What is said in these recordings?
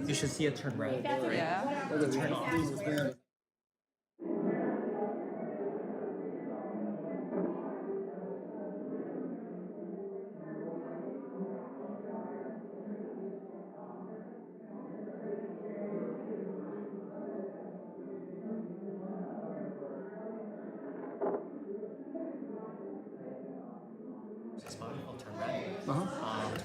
You should see it turn red. Yeah. Turn off. Spot will turn red.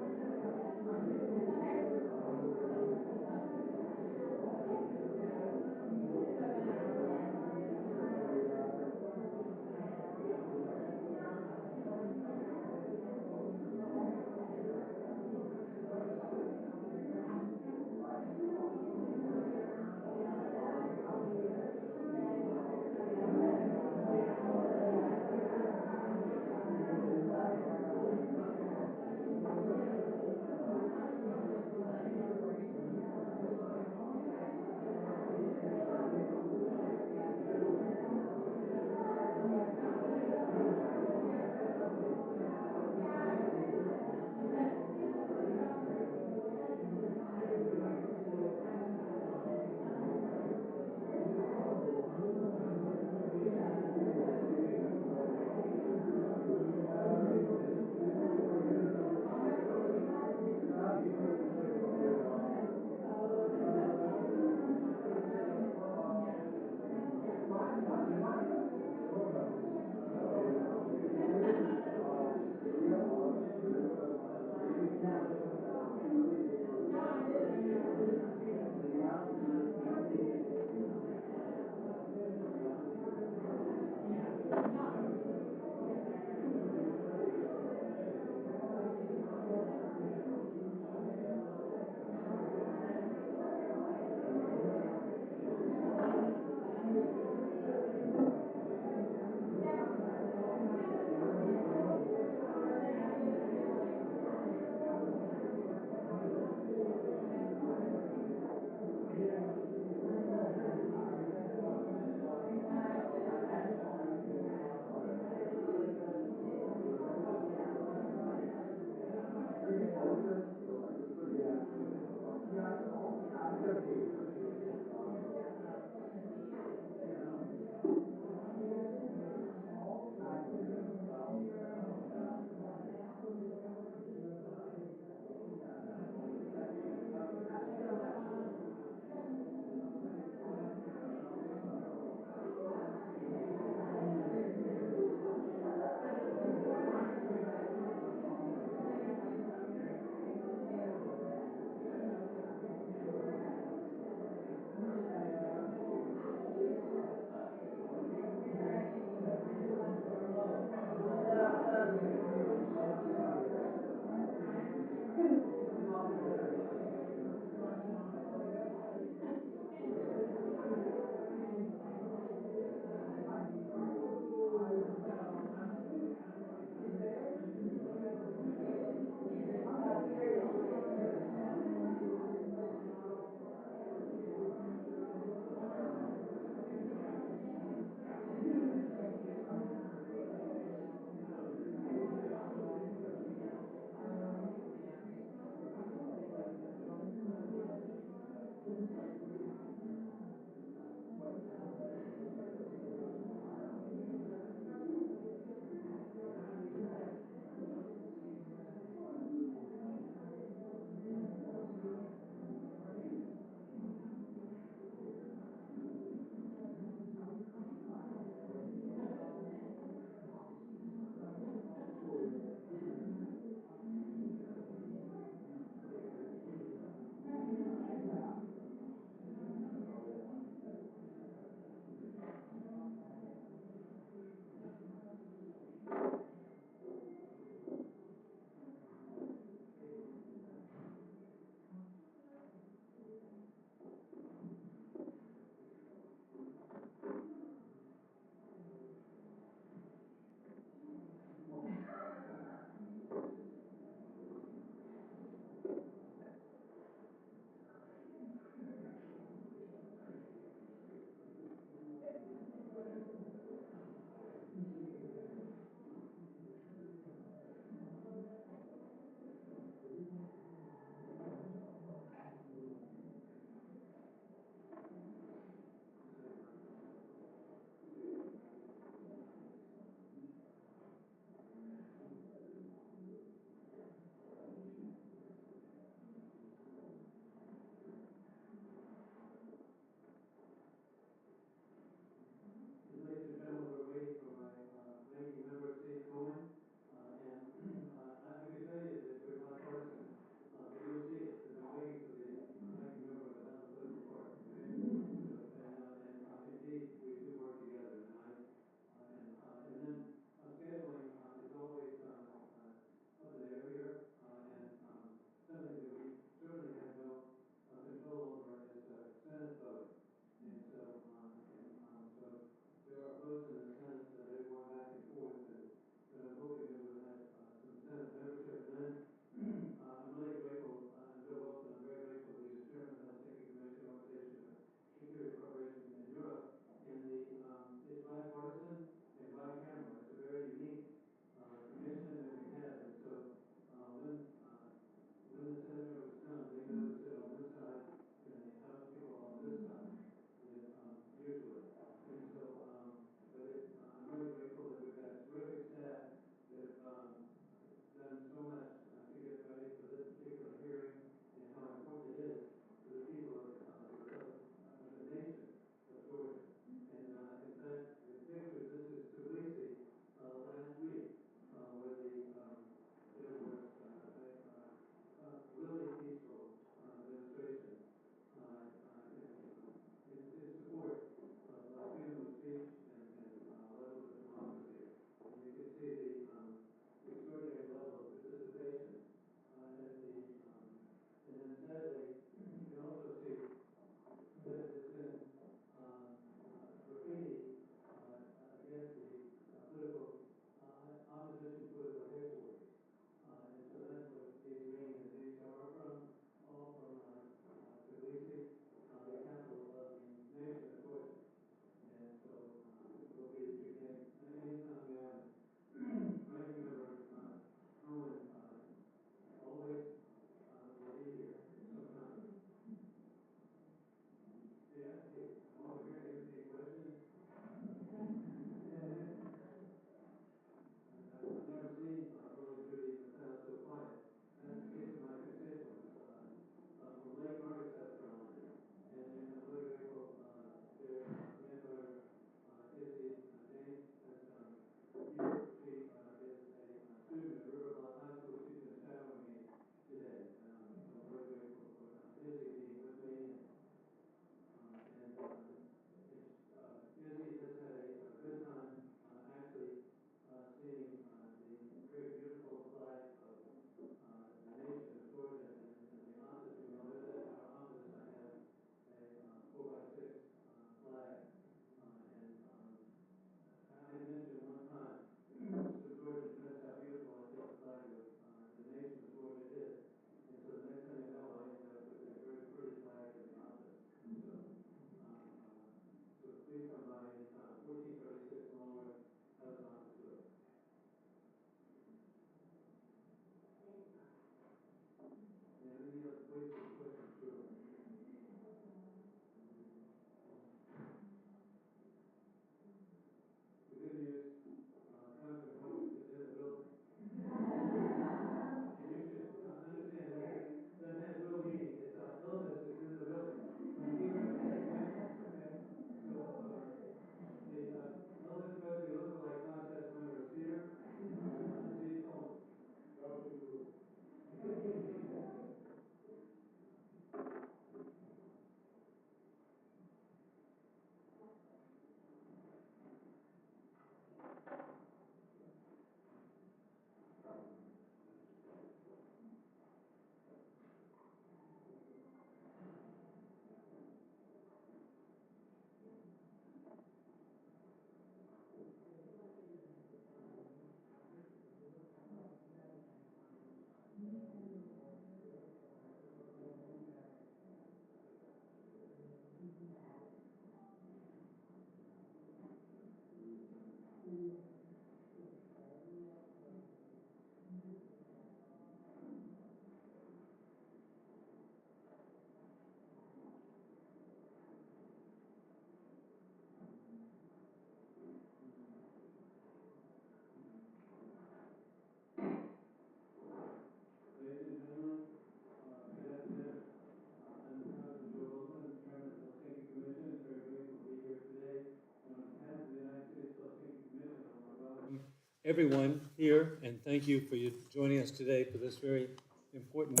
everyone here, and thank you for joining us today for this very important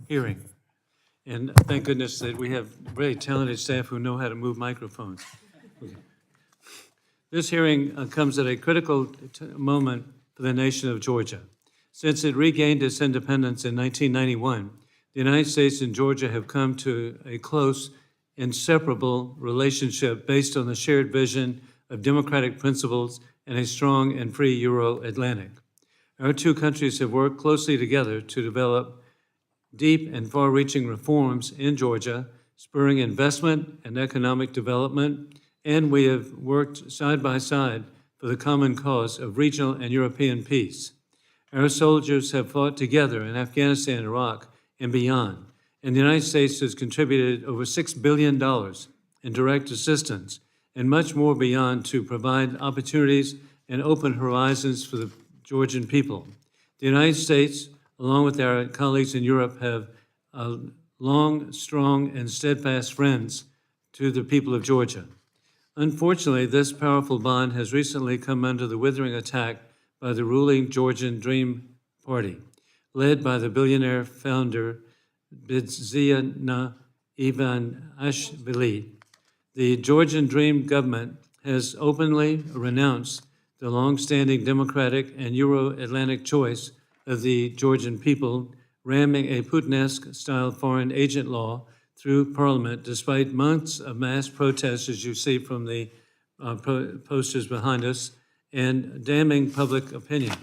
hearing. And thank goodness that we have very talented staff who know how to move microphones. Okay. This hearing comes at a critical moment for the nation of Georgia. Since it regained its independence in 1991, the United States and Georgia have come to a close, inseparable relationship based on the shared vision of democratic principles and a strong and free Euro-Atlantic. Our two countries have worked closely together to develop deep and far-reaching reforms in Georgia, spurring investment and economic development, and we have worked side by side for the common cause of regional and European peace. Our soldiers have fought together in Afghanistan, Iraq, and beyond, and the United States has contributed over $6 billion in direct assistance and much more beyond to provide opportunities and open horizons for the Georgian people. The United States, along with our colleagues in Europe, have long, strong, and steadfast friends to the people of Georgia. Unfortunately, this powerful bond has recently come under the withering attack by the ruling Georgian Dream Party, led by the billionaire founder Ivane Chkhikvadze. The Georgian Dream government has openly renounced the long-standing democratic and Euro-Atlantic choice of the Georgian people, ramming a Putin-esque-style foreign agent law through Parliament, despite months of mass protests, as you see from the posters behind us, and damning public opinion.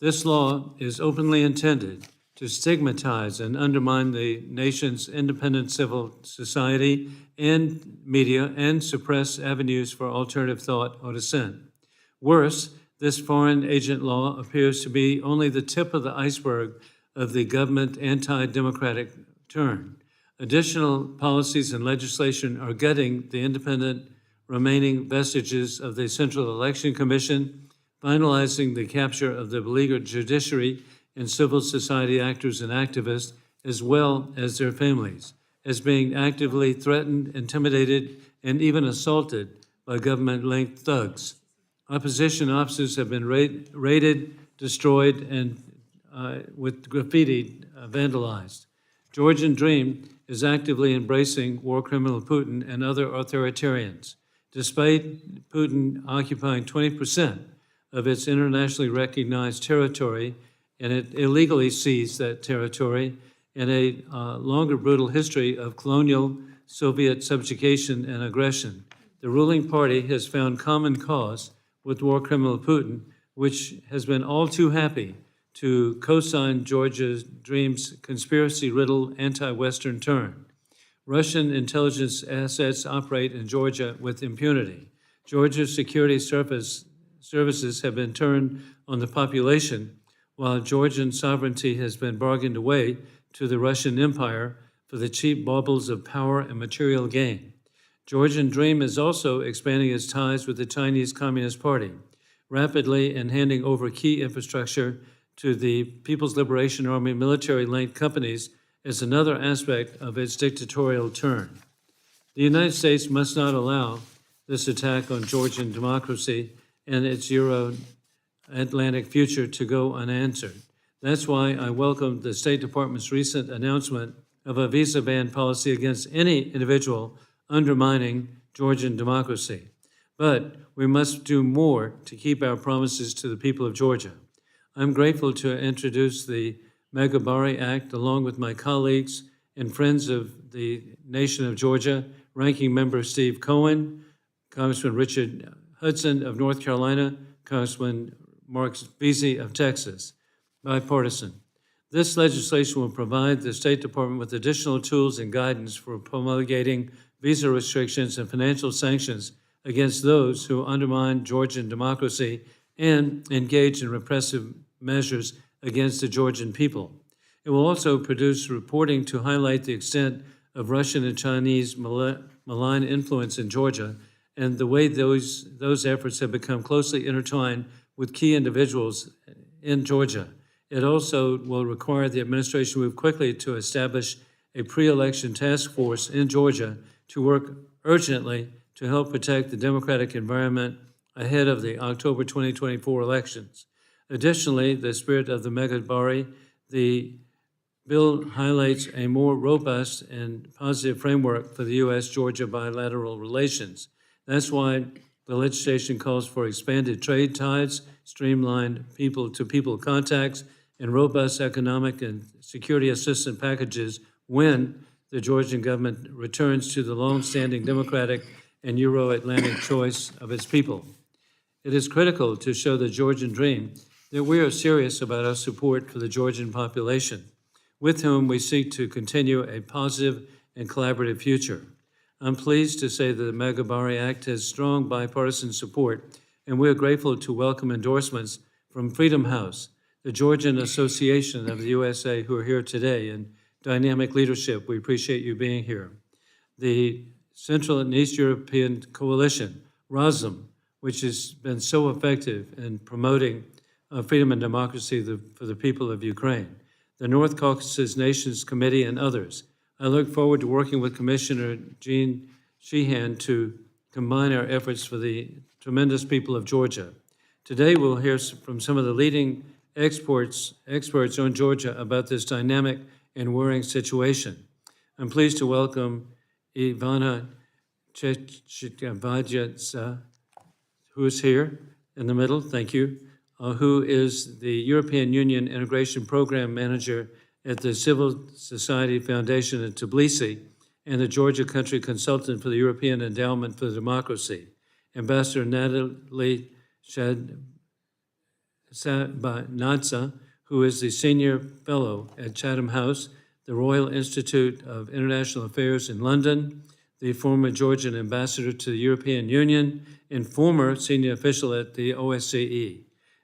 This law is openly intended to stigmatize and undermine the nation's independent civil society and media and suppress avenues for alternative thought or dissent. Worse, this foreign agent law appears to be only the tip of the iceberg of the government anti-democratic turn. Additional policies and legislation are gutting the independent remaining vestiges of the Central Election Commission, finalizing the capture of the beleaguered judiciary and civil society actors and activists, as well as their families, as being actively threatened, intimidated, and even assaulted by government-linked thugs. Opposition offices have been raided, destroyed, and with graffiti vandalized. Georgian Dream is actively embracing war criminal Putin and other authoritarians. Despite Putin occupying 20% of its internationally recognized territory, and it illegally seized that territory, and a longer brutal history of colonial Soviet subjugation and aggression, the ruling party has found common cause with war criminal Putin, which has been all too happy to co-sign Georgia's Dream's conspiracy-riddled anti-Western turn. Russian intelligence assets operate in Georgia with impunity. Georgia's security services have been turned on the population, while Georgian sovereignty has been bargained away to the Russian Empire for the cheap baubles of power and material gain. Georgian Dream is also expanding its ties with the Chinese Communist Party, rapidly and handing over key infrastructure to the People's Liberation Army military-linked companies as another aspect of its dictatorial turn. The United States must not allow this attack on Georgian democracy and its Euro-Atlantic future to go unanswered. That's why I welcome the State Department's recent announcement of a visa ban policy against any individual undermining Georgian democracy. But we must do more to keep our promises to the people of Georgia. I'm grateful to introduce the Megabari Act along with my colleagues and friends of the nation of Georgia, Ranking Member Steve Cohen, Congressman Richard Hudson of North Carolina, Congressman Mark Veazey of Texas, bipartisan. This legislation will provide the State Department with additional tools and guidance for promulgating visa restrictions and financial sanctions against those who undermine Georgian democracy and engage in repressive measures against the Georgian people. It will also produce reporting to highlight the extent of Russian and Chinese malign influence in Georgia and the way those efforts have become closely intertwined with key individuals in Georgia. It also will require the administration move quickly to establish a pre-election task force in Georgia to work urgently to help protect the democratic environment ahead of the October 2024 elections. Additionally, the spirit of the Megabari, the bill highlights a more robust and positive framework for the U.S.-Georgia bilateral relations. That's why the legislation calls for expanded trade ties, streamlined people-to-people contacts, and robust economic and security assistance packages when the Georgian government returns to the long-standing democratic and Euro-Atlantic choice of its people. It is critical to show the Georgian Dream that we are serious about our support for the Georgian population, with whom we seek to continue a positive and collaborative future. I'm pleased to say that the Megabari Act has strong bipartisan support, and we are grateful to welcome endorsements from Freedom House, the Georgian Association of the USA, who are here today, and dynamic leadership. We appreciate you being here. The Central and East European Coalition, ROSM, which has been so effective in promoting freedom and democracy for the people of Ukraine, the North Caucasus Nations Committee, and others. I look forward to working with Commissioner Jean Sheehan to combine our efforts for the tremendous people of Georgia. Today, we'll hear from some of the leading experts on Georgia about this dynamic and worrying situation. I'm pleased to welcome Ivane Chkhikvadze, who is here in the middle, thank you, who is the European Union Integration Program Manager at the Civil Society Foundation in Tbilisi and the Georgia Country Consultant for the European Endowment for Democracy. Ambassador Natalie Sabanadze, who is the Senior Fellow at Chatham House, the Royal Institute of International Affairs in London, the former Georgian ambassador to the European Union, and former senior official at the OSCE,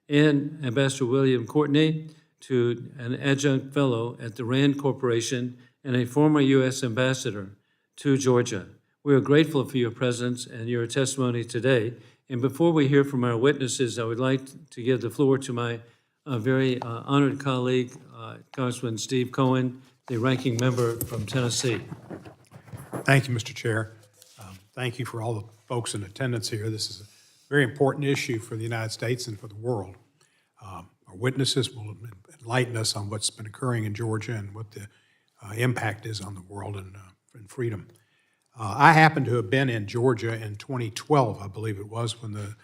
and Ambassador William Courtney, to an adjunct fellow at the RAND Corporation and a former U.S. ambassador to Georgia. We are grateful for your presence and your testimony today. And before we hear from our witnesses, I would like to give the floor to my very honored colleague, Congressman Steve Cohen, the ranking member from Tennessee. Thank you, Mr. Chair. Thank you for all the folks in attendance here. This is a very important issue for the United States and for the world. Our witnesses will enlighten us on what's been occurring in Georgia and what the impact is on the world and freedom. I happen to have been in Georgia in 2012, I believe it was, when the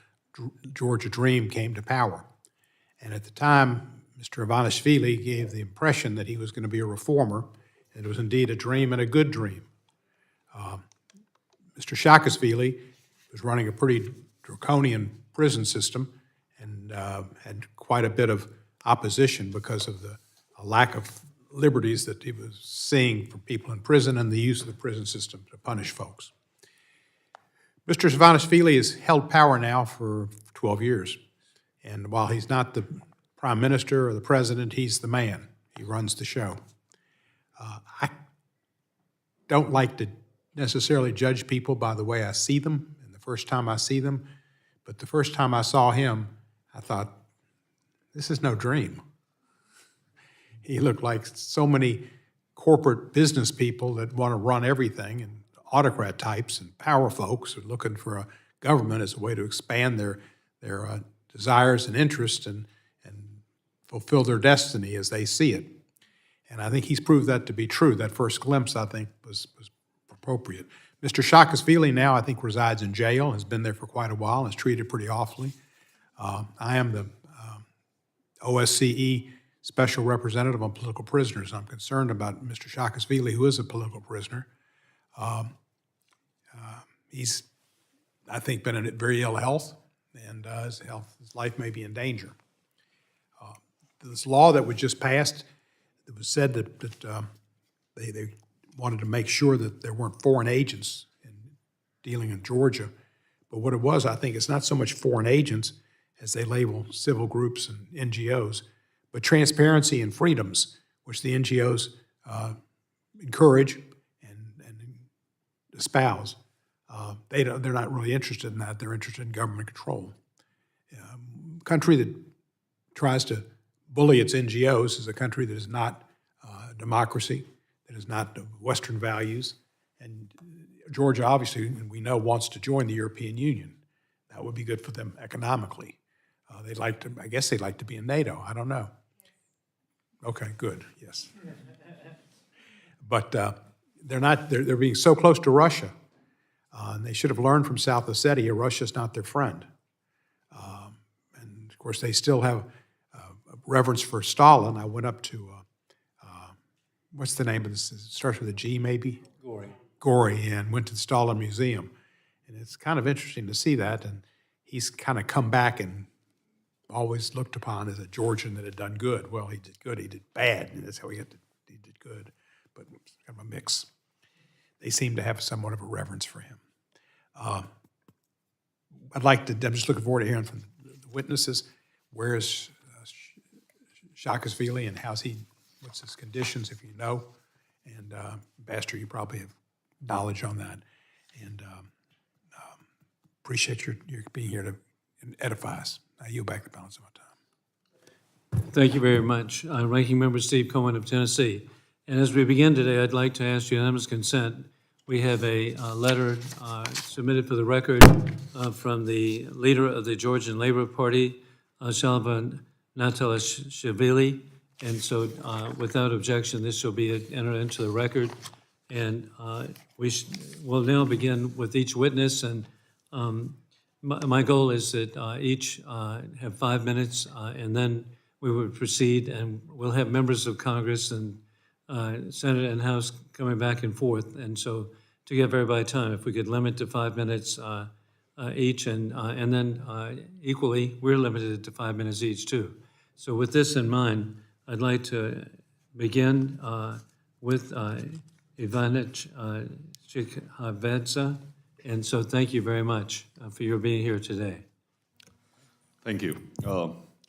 Georgia Dream came to power. And at the time, Mr. Ivanishvili gave the impression that he was going to be a reformer, and it was indeed a dream and a good dream. Mr. Saakashvili was running a pretty draconian prison system and had quite a bit of opposition because of the lack of liberties that he was seeing for people in prison and the use of the prison system to punish folks. Mr. Ivanishvili has held power now for 12 years. And while he's not the prime minister or the president, he's the man. He runs the show. I don't like to necessarily judge people by the way I see them and the first time I see them, but the first time I saw him, I thought, this is no dream. He looked like so many corporate business people that want to run everything, and autocrat types and power folks are looking for a government as a way to expand their desires and interests and fulfill their destiny as they see it. And I think he's proved that to be true. That first glimpse, I think, was appropriate. Mr. Saakashvili now, I think, resides in jail, has been there for quite a while, and is treated pretty awfully. I am the OSCE Special Representative on Political Prisoners. I'm concerned about Mr. Saakashvili, who is a political prisoner. He's, I think, been in very ill health, and his life may be in danger. This law that was just passed, it was said that they wanted to make sure that there weren't foreign agents dealing in Georgia. But what it was, I think, it's not so much foreign agents as they label civil groups and NGOs, but transparency and freedoms, which the NGOs encourage and espouse. They're not really interested in that. They're interested in government control. A country that tries to bully its NGOs is a country that is not democracy, that is not Western values. And Georgia, obviously, we know, wants to join the European Union. That would be good for them economically. They'd like to, I guess they'd like to be in NATO. I don't know. Okay, good, yes. But they're not, they're being so close to Russia. And they should have learned from South Ossetia, Russia's not their friend. And of course, they still have reverence for Stalin. I went up to, what's the name of this? It starts with a G, maybe? Gory, and went to the Stalin Museum. And it's kind of interesting to see that. And he's kind of come back and always looked upon as a Georgian that had done good. Well, he did good, he did bad, and that's how he did good. But it's kind of a mix. They seem to have somewhat of a reverence for him. I'm just looking forward to hearing from the witnesses. Where is Chkhikvadze and what's his conditions, if you know? And Ambassador, you probably have knowledge on that. And appreciate your being here to edify us. I yield back the balance of my time. Thank you very much. Ranking Member Steve Cohen of Tennessee. And as we begin today, I'd like to ask unanimous consent. We have a letter submitted for the record from the leader of the Georgian Labor Party, Natalie Sabanadze. And so without objection, this shall be entered into the record. And we'll now begin with each witness. And my goal is that each have 5 minutes, and then we would proceed, and we'll have members of Congress and Senate and House coming back and forth. And so to give everybody time, if we could limit to 5 minutes each, and then equally, we're limited to 5 minutes each too. So with this in mind, I'd like to begin with Ivane Chkhikvadze. And so thank you very much for your being here today. Thank you,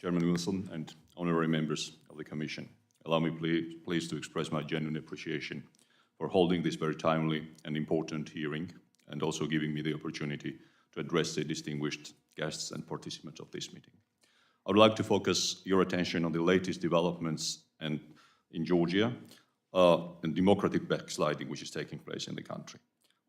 Chairman Wilson and honorary members of the Commission. Allow me please to express my genuine appreciation for holding this very timely and important hearing, and also giving me the opportunity to address the distinguished guests and participants of this meeting. I would like to focus your attention on the latest developments in Georgia and democratic backsliding which is taking place in the country,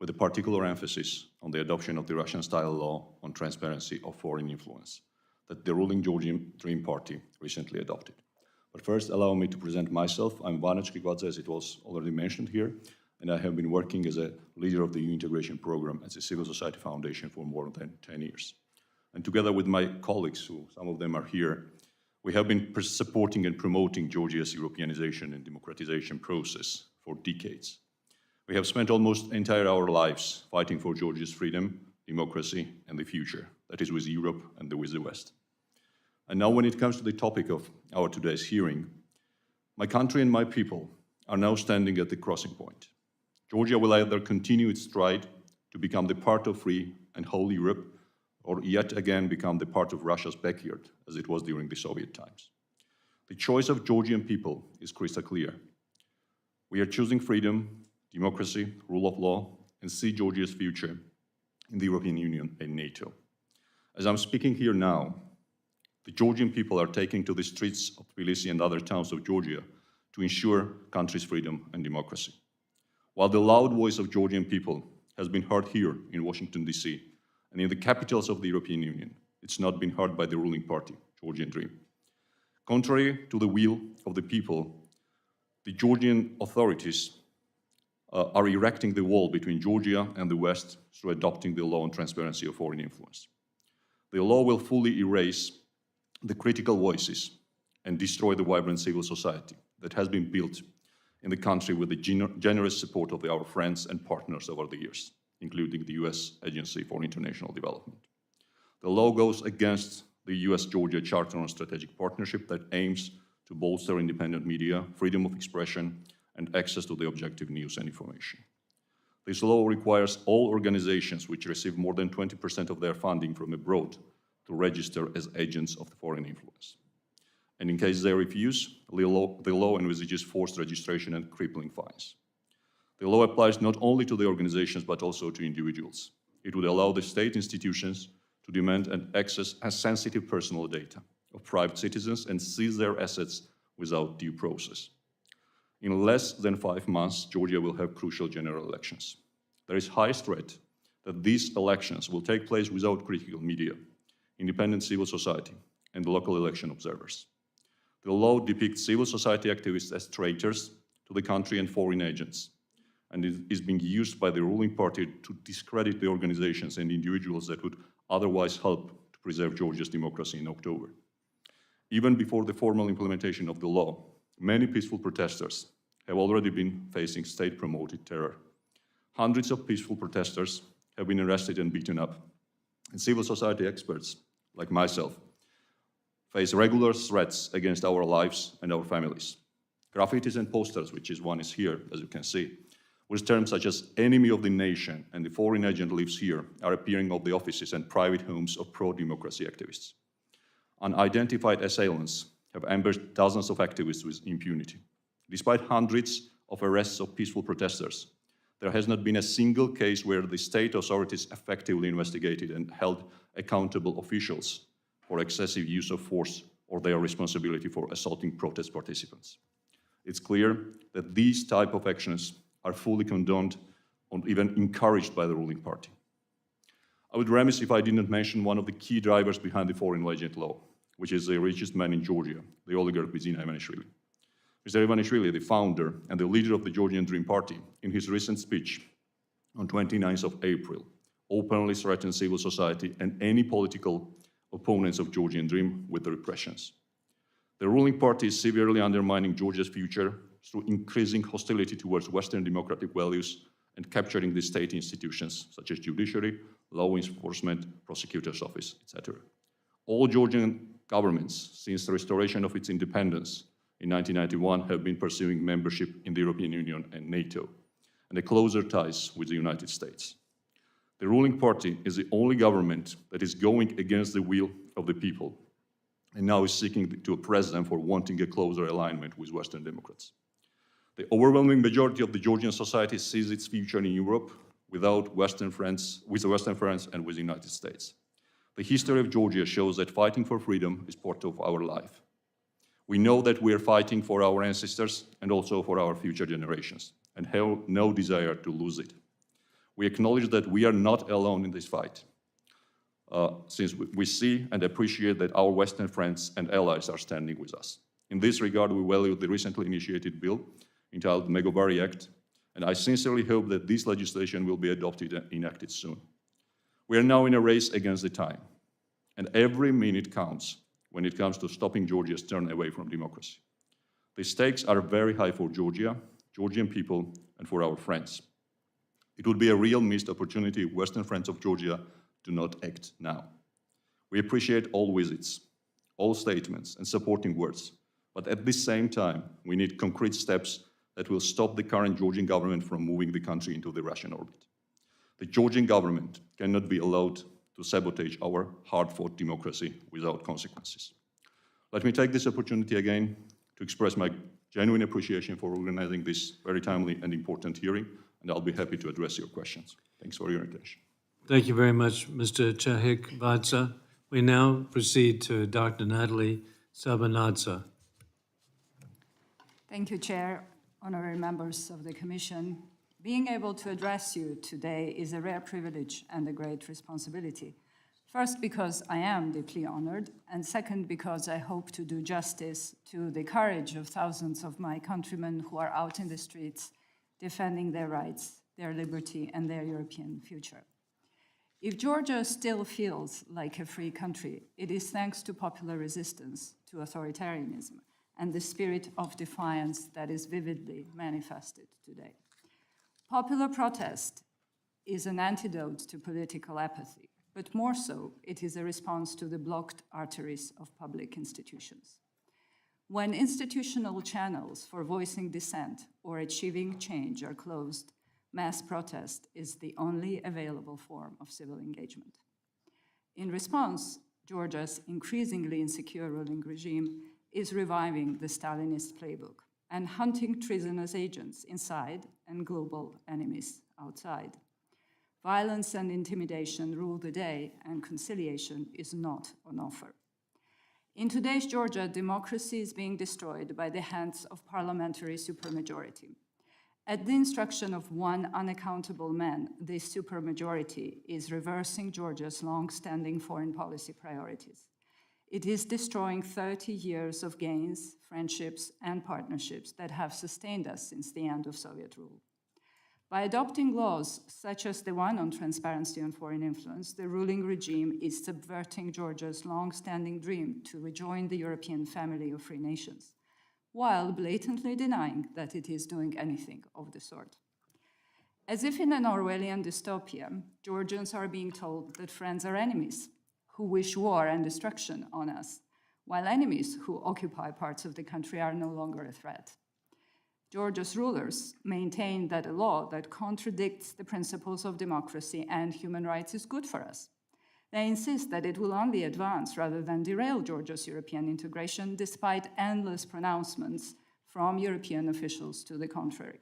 with a particular emphasis on the adoption of the Russian-style law on transparency of foreign influence that the ruling Georgian Dream Party recently adopted. But first, allow me to present myself. I'm Ivane Chkhikvadze, as it was already mentioned here, and I have been working as a leader of the EU integration program at the Civil Society Foundation for more than 10 years. And together with my colleagues, who some of them are here, we have been supporting and promoting Georgia's Europeanization and democratization process for decades. We have spent almost entire our lives fighting for Georgia's freedom, democracy, and the future, that is with Europe and with the West. And now when it comes to the topic of our today's hearing, my country and my people are now standing at the crossing point. Georgia will either continue its stride to become the part of free and whole Europe, or yet again become the part of Russia's backyard, as it was during the Soviet times. The choice of Georgian people is crystal clear. We are choosing freedom, democracy, rule of law, and see Georgia's future in the European Union and NATO. As I'm speaking here now, the Georgian people are taking to the streets of Tbilisi and other towns of Georgia to ensure country's freedom and democracy. While the loud voice of Georgian people has been heard here in Washington, D.C., and in the capitals of the European Union, it's not been heard by the ruling party, Georgian Dream. Contrary to the will of the people, the Georgian authorities are erecting the wall between Georgia and the West through adopting the law on transparency of foreign influence. The law will fully erase the critical voices and destroy the vibrant civil society that has been built in the country with the generous support of our friends and partners over the years, including the U.S. Agency for International Development. The law goes against the U.S.-Georgia Charter on Strategic Partnership that aims to bolster independent media, freedom of expression, and access to the objective news and information. This law requires all organizations which receive more than 20% of their funding from abroad to register as agents of foreign influence. And in case they refuse, the law envisages forced registration and crippling fines. The law applies not only to the organizations, but also to individuals. It would allow the state institutions to demand and access sensitive personal data of private citizens and seize their assets without due process. In less than 5 months, Georgia will have crucial general elections. There is high threat that these elections will take place without critical media, independent civil society, and the local election observers. The law depicts civil society activists as traitors to the country and foreign agents, and it is being used by the ruling party to discredit the organizations and individuals that would otherwise help to preserve Georgia's democracy in October. Even before the formal implementation of the law, many peaceful protesters have already been facing state-promoted terror. Hundreds of peaceful protesters have been arrested and beaten up, and civil society experts, like myself, face regular threats against our lives and our families. Graffitis and posters, which is one is here, as you can see, with terms such as enemy of the nation and the foreign agent lives here, are appearing on the offices and private homes of pro-democracy activists. Unidentified assailants have ambushed dozens of activists with impunity. Despite hundreds of arrests of peaceful protesters, there has not been a single case where the state authorities effectively investigated and held accountable officials for excessive use of force or their responsibility for assaulting protest participants. It's clear that these type of actions are fully condoned or even encouraged by the ruling party. I would be remiss if I didn't mention one of the key drivers behind the foreign agent law, which is the richest man in Georgia, the oligarch Ivane Chkhikvadze. Mr. Ivanishvili, the founder and the leader of the Georgian Dream party, in his recent speech on 29th of April, openly threatened civil society and any political opponents of Georgian Dream with the repressions. The ruling party is severely undermining Georgia's future through increasing hostility towards Western democratic values and capturing the state institutions such as judiciary, law enforcement, prosecutor's office, etc. All Georgian governments, since the restoration of its independence in 1991, have been pursuing membership in the European Union and NATO, and a closer ties with the United States. The ruling party is the only government that is going against the will of the people, and now is seeking to oppress them for wanting a closer alignment with Western democrats. The overwhelming majority of the Georgian society sees its future in Europe with the Western friends and with the United States. The history of Georgia shows that fighting for freedom is part of our life. We know that we are fighting for our ancestors and also for our future generations, and have no desire to lose it. We acknowledge that we are not alone in this fight, since we see and appreciate that our Western friends and allies are standing with us. In this regard, we value the recently initiated bill entitled Megabari Act, and I sincerely hope that this legislation will be adopted and enacted soon. We are now in a race against the time, and every minute counts when it comes to stopping Georgia's turn away from democracy. The stakes are very high for Georgia, Georgian people, and for our friends. It would be a real missed opportunity if Western friends of Georgia do not act now. We appreciate all visits, all statements, and supporting words, but at the same time, we need concrete steps that will stop the current Georgian government from moving the country into the Russian orbit. The Georgian government cannot be allowed to sabotage our hard-fought democracy without consequences. Let me take this opportunity again to express my genuine appreciation for organizing this very timely and important hearing, and I'll be happy to address your questions. Thanks for your attention. Thank you very much, Mr. Chkhikvadze. We now proceed to Dr. Natalie Sabanadze. Thank you, Chair, honorary members of the Commission. Being able to address you today is a rare privilege and a great responsibility. First, because I am deeply honored, and second, because I hope to do justice to the courage of thousands of my countrymen who are out in the streets defending their rights, their liberty, and their European future. If Georgia still feels like a free country, it is thanks to popular resistance to authoritarianism and the spirit of defiance that is vividly manifested today. Popular protest is an antidote to political apathy, but more so, it is a response to the blocked arteries of public institutions. When institutional channels for voicing dissent or achieving change are closed, mass protest is the only available form of civil engagement. In response, Georgia's increasingly insecure ruling regime is reviving the Stalinist playbook and hunting treasonous agents inside and global enemies outside. Violence and intimidation rule the day, and conciliation is not on offer. In today's Georgia, democracy is being destroyed by the hands of parliamentary supermajority. At the instruction of one unaccountable man, this supermajority is reversing Georgia's long-standing foreign policy priorities. It is destroying 30 years of gains, friendships, and partnerships that have sustained us since the end of Soviet rule. By adopting laws such as the one on transparency on foreign influence, the ruling regime is subverting Georgia's long-standing dream to rejoin the European family of free nations, while blatantly denying that it is doing anything of the sort. As if in an Orwellian dystopia, Georgians are being told that friends are enemies who wish war and destruction on us, while enemies who occupy parts of the country are no longer a threat. Georgia's rulers maintain that a law that contradicts the principles of democracy and human rights is good for us. They insist that it will only advance rather than derail Georgia's European integration, despite endless pronouncements from European officials to the contrary.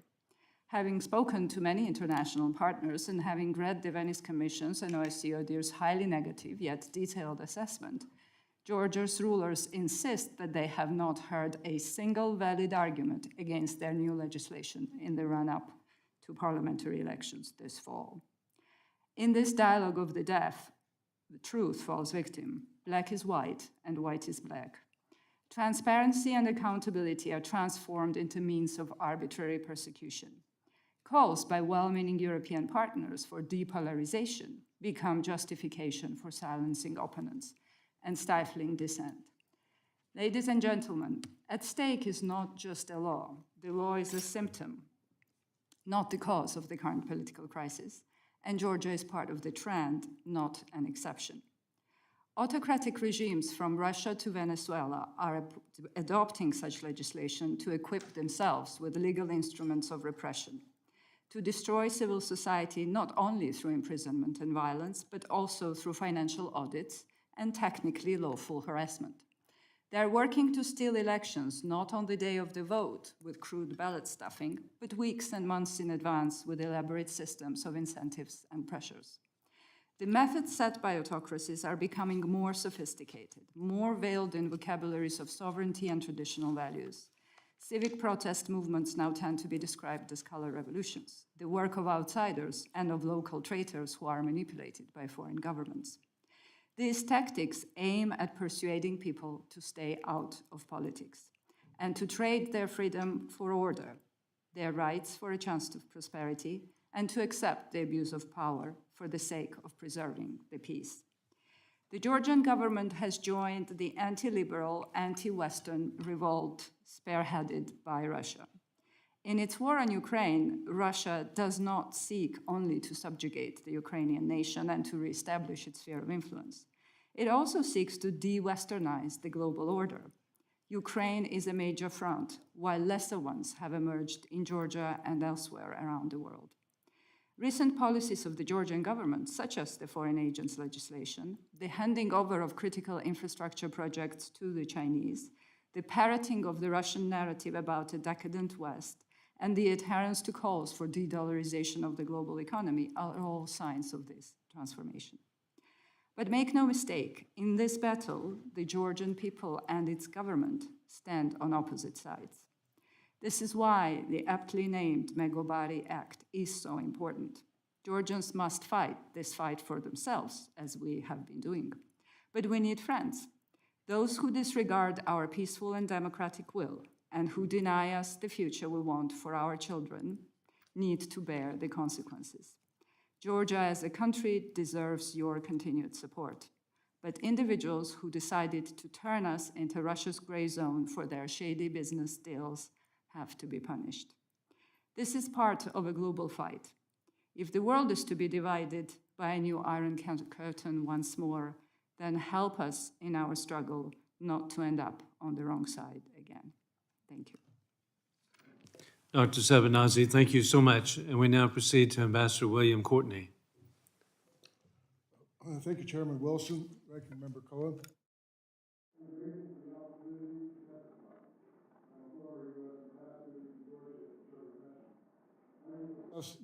Having spoken to many international partners and having read the Venice Commission's and OSCE ODIHR's highly negative yet detailed assessment, Georgia's rulers insist that they have not heard a single valid argument against their new legislation in the run-up to parliamentary elections this fall. In this dialogue of the deaf, the truth falls victim. Black is white and white is black. Transparency and accountability are transformed into means of arbitrary persecution. Calls by well-meaning European partners for depolarization become justification for silencing opponents and stifling dissent. Ladies and gentlemen, at stake is not just a law. The law is a symptom, not the cause of the current political crisis, and Georgia is part of the trend, not an exception. Autocratic regimes from Russia to Venezuela are adopting such legislation to equip themselves with legal instruments of repression, to destroy civil society not only through imprisonment and violence, but also through financial audits and technically lawful harassment. They are working to steal elections not on the day of the vote with crude ballot stuffing, but weeks and months in advance with elaborate systems of incentives and pressures. The methods set by autocracies are becoming more sophisticated, more veiled in vocabularies of sovereignty and traditional values. Civic protest movements now tend to be described as color revolutions, the work of outsiders and of local traitors who are manipulated by foreign governments. These tactics aim at persuading people to stay out of politics and to trade their freedom for order, their rights for a chance of prosperity, and to accept the abuse of power for the sake of preserving the peace. The Georgian government has joined the anti-liberal, anti-Western revolt spearheaded by Russia. In its war on Ukraine, Russia does not seek only to subjugate the Ukrainian nation and to reestablish its sphere of influence. It also seeks to de-Westernize the global order. Ukraine is a major front, while lesser ones have emerged in Georgia and elsewhere around the world. Recent policies of the Georgian government, such as the foreign agents legislation, the handing over of critical infrastructure projects to the Chinese, the parroting of the Russian narrative about a decadent West, and the adherence to calls for de-dollarization of the global economy are all signs of this transformation. But make no mistake, in this battle, the Georgian people and its government stand on opposite sides. This is why the aptly named Megobari Act is so important. Georgians must fight this fight for themselves, as we have been doing. But we need friends, those who disregard our peaceful and democratic will, and who deny us the future we want for our children, need to bear the consequences. Georgia as a country deserves your continued support, but individuals who decided to turn us into Russia's gray zone for their shady business deals have to be punished. This is part of a global fight. If the world is to be divided by a new Iron Curtain once more, then help us in our struggle not to end up on the wrong side again. Thank you. Dr. Sabanadze, thank you so much. And we now proceed to Ambassador William Courtney. Thank you, Chairman Wilson, Ranking Member Cohen.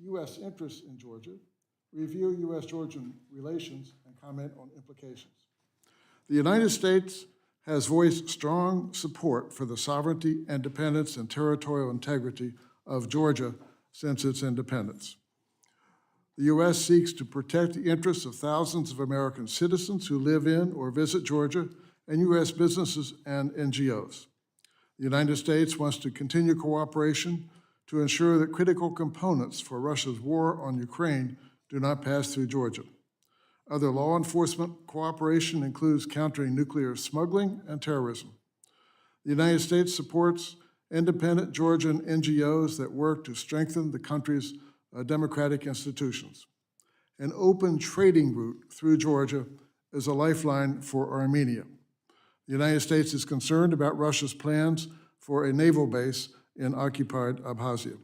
U.S. interests in Georgia, review U.S.-Georgian relations, and comment on implications. The United States has voiced strong support for the sovereignty, independence, and territorial integrity of Georgia since its independence. The U.S. seeks to protect the interests of thousands of American citizens who live in or visit Georgia and U.S. businesses and NGOs. The United States wants to continue cooperation to ensure that critical components for Russia's war on Ukraine do not pass through Georgia. Other law enforcement cooperation includes countering nuclear smuggling and terrorism. The United States supports independent Georgian NGOs that work to strengthen the country's democratic institutions. An open trading route through Georgia is a lifeline for Armenia. The United States is concerned about Russia's plans for a naval base in occupied Abkhazia.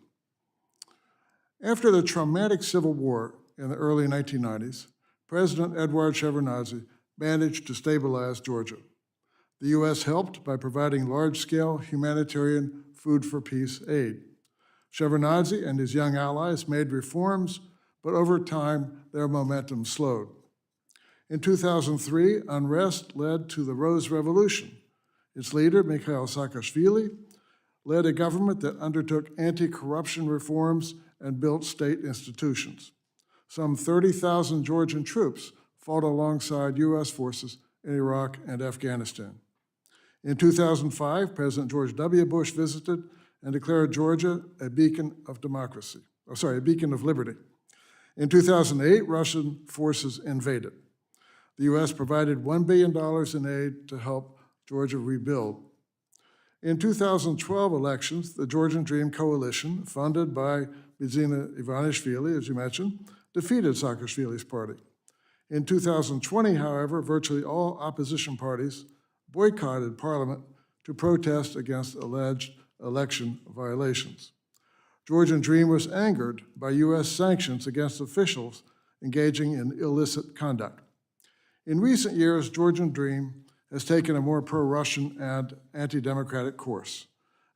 After the traumatic civil war in the early 1990s, President Eduard Shevardnadze managed to stabilize Georgia. The U.S. helped by providing large-scale humanitarian food for peace aid. Shevardnadze and his young allies made reforms, but over time, their momentum slowed. In 2003, unrest led to the Rose Revolution. Its leader, Mikhail Saakashvili, led a government that undertook anti-corruption reforms and built state institutions. Some 30,000 Georgian troops fought alongside U.S. forces in Iraq and Afghanistan. In 2005, President George W. Bush visited and declared Georgia a beacon of democracy, a beacon of liberty. In 2008, Russian forces invaded. The U.S. provided $1 billion in aid to help Georgia rebuild. In 2012 elections, the Georgian Dream coalition, funded by Bidzina Ivanishvili, as you mentioned, defeated Saakashvili's party. In 2020, however, virtually all opposition parties boycotted parliament to protest against alleged election violations. Georgian Dream was angered by U.S. sanctions against officials engaging in illicit conduct. In recent years, Georgian Dream has taken a more pro-Russian and anti-democratic course.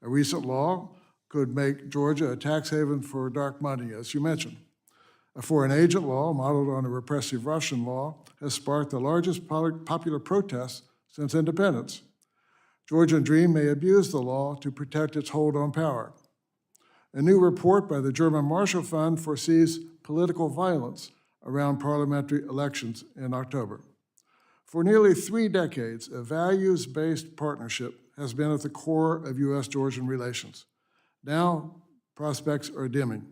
A recent law could make Georgia a tax haven for dark money, as you mentioned. A foreign agent law, modeled on a repressive Russian law, has sparked the largest popular protests since independence. Georgian Dream may abuse the law to protect its hold on power. A new report by the German Marshall Fund foresees political violence around parliamentary elections in October. For nearly 3 decades, a values-based partnership has been at the core of U.S.-Georgian relations. Now, prospects are dimming.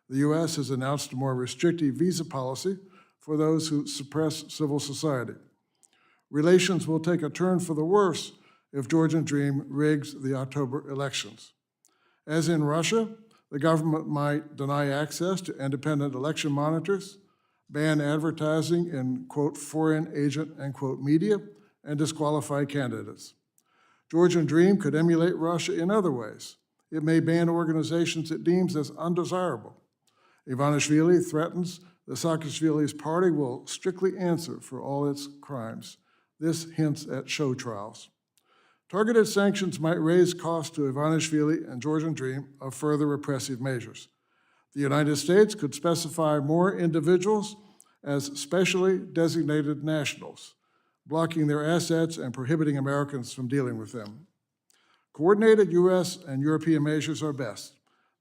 The U.S. has announced a more restrictive visa policy for those who suppress civil society. Relations will take a turn for the worse if Georgian Dream rigs the October elections. As in Russia, the government might deny access to independent election monitors, ban advertising in, quote, foreign agent, end quote, media, and disqualify candidates. Georgian Dream could emulate Russia in other ways. It may ban organizations it deems as undesirable. Ivanishvili threatens that Saakashvili's party will strictly answer for all its crimes. This hints at show trials. Targeted sanctions might raise costs to Ivanishvili and Georgian Dream of further repressive measures. The United States could specify more individuals as specially designated nationals, blocking their assets and prohibiting Americans from dealing with them. Coordinated U.S. and European measures are best.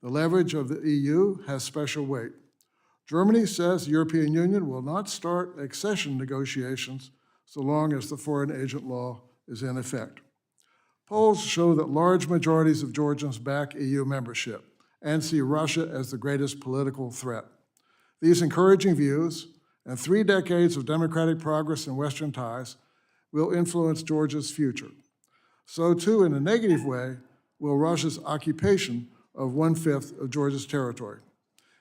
The leverage of the EU has special weight. Germany says the European Union will not start accession negotiations so long as the foreign agent law is in effect. Polls show that large majorities of Georgians back EU membership and see Russia as the greatest political threat. These encouraging views and 3 decades of democratic progress in Western ties will influence Georgia's future. So too, in a negative way, will Russia's occupation of 1/5 of Georgia's territory.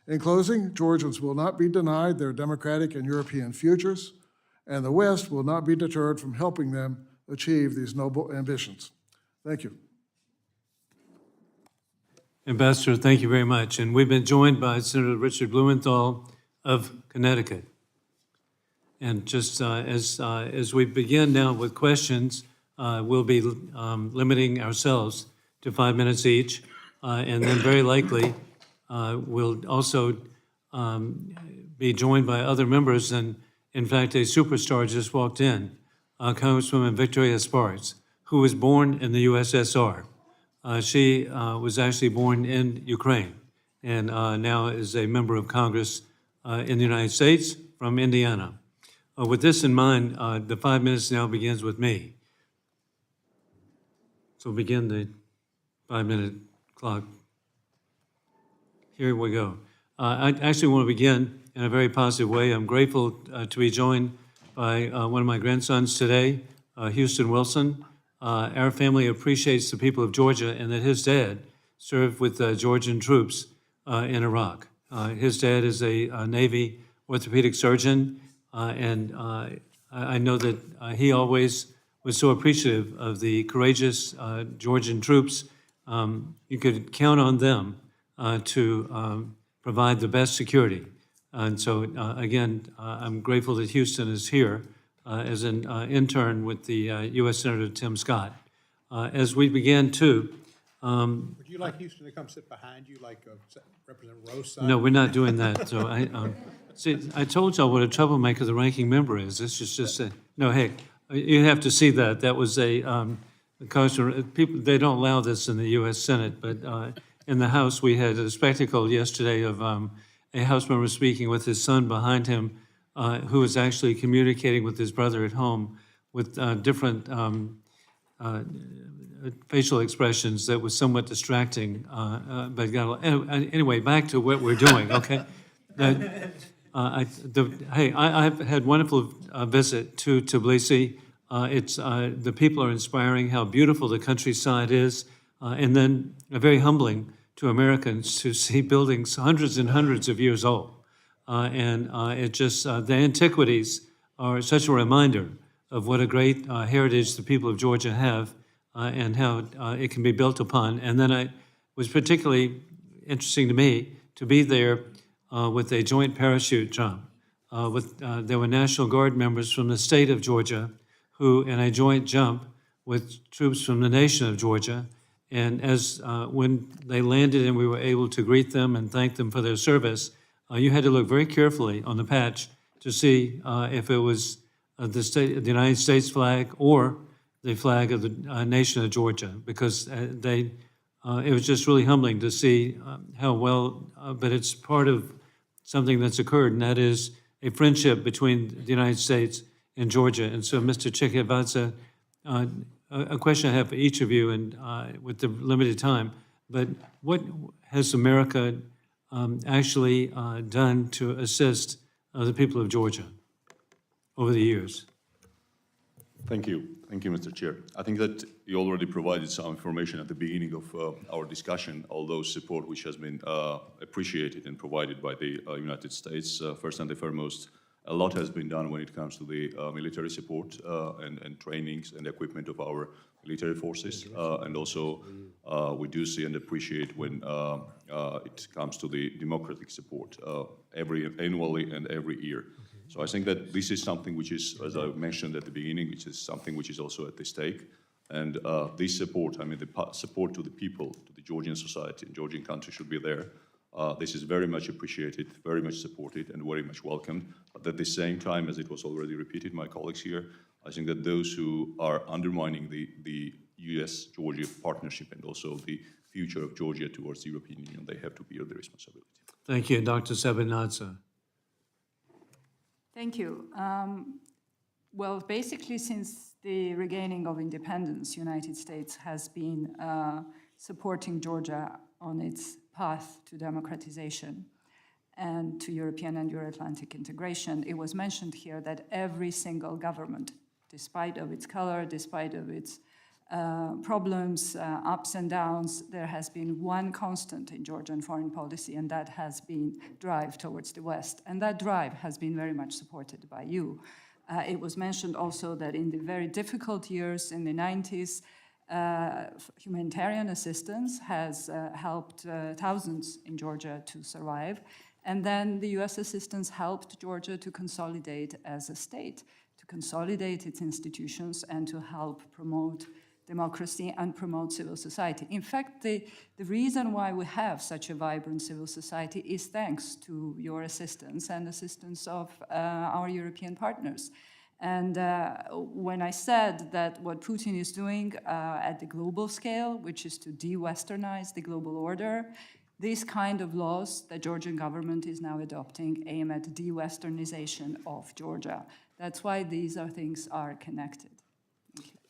In closing, Georgians will not be denied their democratic and European futures, and the West will not be deterred from helping them achieve these noble ambitions. Thank you. Ambassador, thank you very much. And we've been joined by Senator Richard Blumenthal of Connecticut. And just as we begin now with questions, we'll be limiting ourselves to 5 minutes each, and then very likely we'll also be joined by other members. And in fact, a superstar just walked in, Congresswoman Victoria Sparks, who was born in the USSR. She was actually born in Ukraine and now is a member of Congress in the United States from Indiana. With this in mind, the 5 minutes now begins with me. So begin the 5-minute clock. Here we go. I actually want to begin in a very positive way. I'm grateful to be joined by one of my grandsons today, Houston Wilson. Our family appreciates the people of Georgia and that his dad served with Georgian troops in Iraq. His dad is a Navy orthopedic surgeon, and I know that he always was so appreciative of the courageous Georgian troops. You could count on them to provide the best security. And so, again, I'm grateful that Houston is here as an intern with the U.S. Senator Tim Scott. As we began to, Would you like Houston to come sit behind you like Representative Rose? no, we're not doing that. So see, I told y'all what a troublemaker the ranking member is. This is just a, no, hey, you have to see that. That was a, people, they don't allow this in the U.S. Senate, but in the House, we had a spectacle yesterday of a House member speaking with his son behind him, who was actually communicating with his brother at home with different facial expressions that was somewhat distracting. But anyway, back to what we're doing, okay? I've had wonderful visit to Tbilisi. The people are inspiring how beautiful the countryside is, and then very humbling to Americans to see buildings hundreds and hundreds of years old. It just, the antiquities are such a reminder of what a great heritage the people of Georgia have and how it can be built upon. And then it was particularly interesting to me to be there with a joint parachute jump. There were National Guard members from the state of Georgia who, in a joint jump with troops from the nation of Georgia, and as when they landed and we were able to greet them and thank them for their service, you had to look very carefully on the patch to see if it was the United States flag or the flag of the nation of Georgia, because it was just really humbling to see how well, but it's part of something that's occurred, and that is a friendship between the United States and Georgia. And so, Mr. Chkhikvadze, a question I have for each of you, and with the limited time, but what has America actually done to assist the people of Georgia over the years? Thank you. Thank you, Mr. Chair. I think that you already provided some information at the beginning of our discussion, all those support which has been appreciated and provided by the United States. First and foremost, a lot has been done when it comes to the military support and trainings and equipment of our military forces. And also, we do see and appreciate when it comes to the democratic support annually and every year. So I think that this is something which is, as I mentioned at the beginning, which is something which is also at the stake. And this support, I mean, the support to the people, to the Georgian society and Georgian country should be there. This is very much appreciated, very much supported, and very much welcomed. But at the same time, as it was already repeated, my colleagues here, I think that those who are undermining the U.S.-Georgia partnership and also the future of Georgia towards the European Union, they have to bear the responsibility. Thank you. Dr. Sabanadze. Thank you. Well, basically, since the regaining of independence, United States has been supporting Georgia on its path to democratization and to European and Euro-Atlantic integration. It was mentioned here that every single government, despite of its color, despite of its problems, ups and downs, there has been one constant in Georgian foreign policy, and that has been drive towards the West. And that drive has been very much supported by you. It was mentioned also that in the very difficult years in the 90s, humanitarian assistance has helped thousands in Georgia to survive. And then the US assistance helped Georgia to consolidate as a state, to consolidate its institutions and to help promote democracy and promote civil society. In fact, the reason why we have such a vibrant civil society is thanks to your assistance and assistance of our European partners. And when I said that what Putin is doing at the global scale, which is to de-Westernize the global order, these kind of laws that Georgian government is now adopting aim at de-Westernization of Georgia. That's why these things are connected.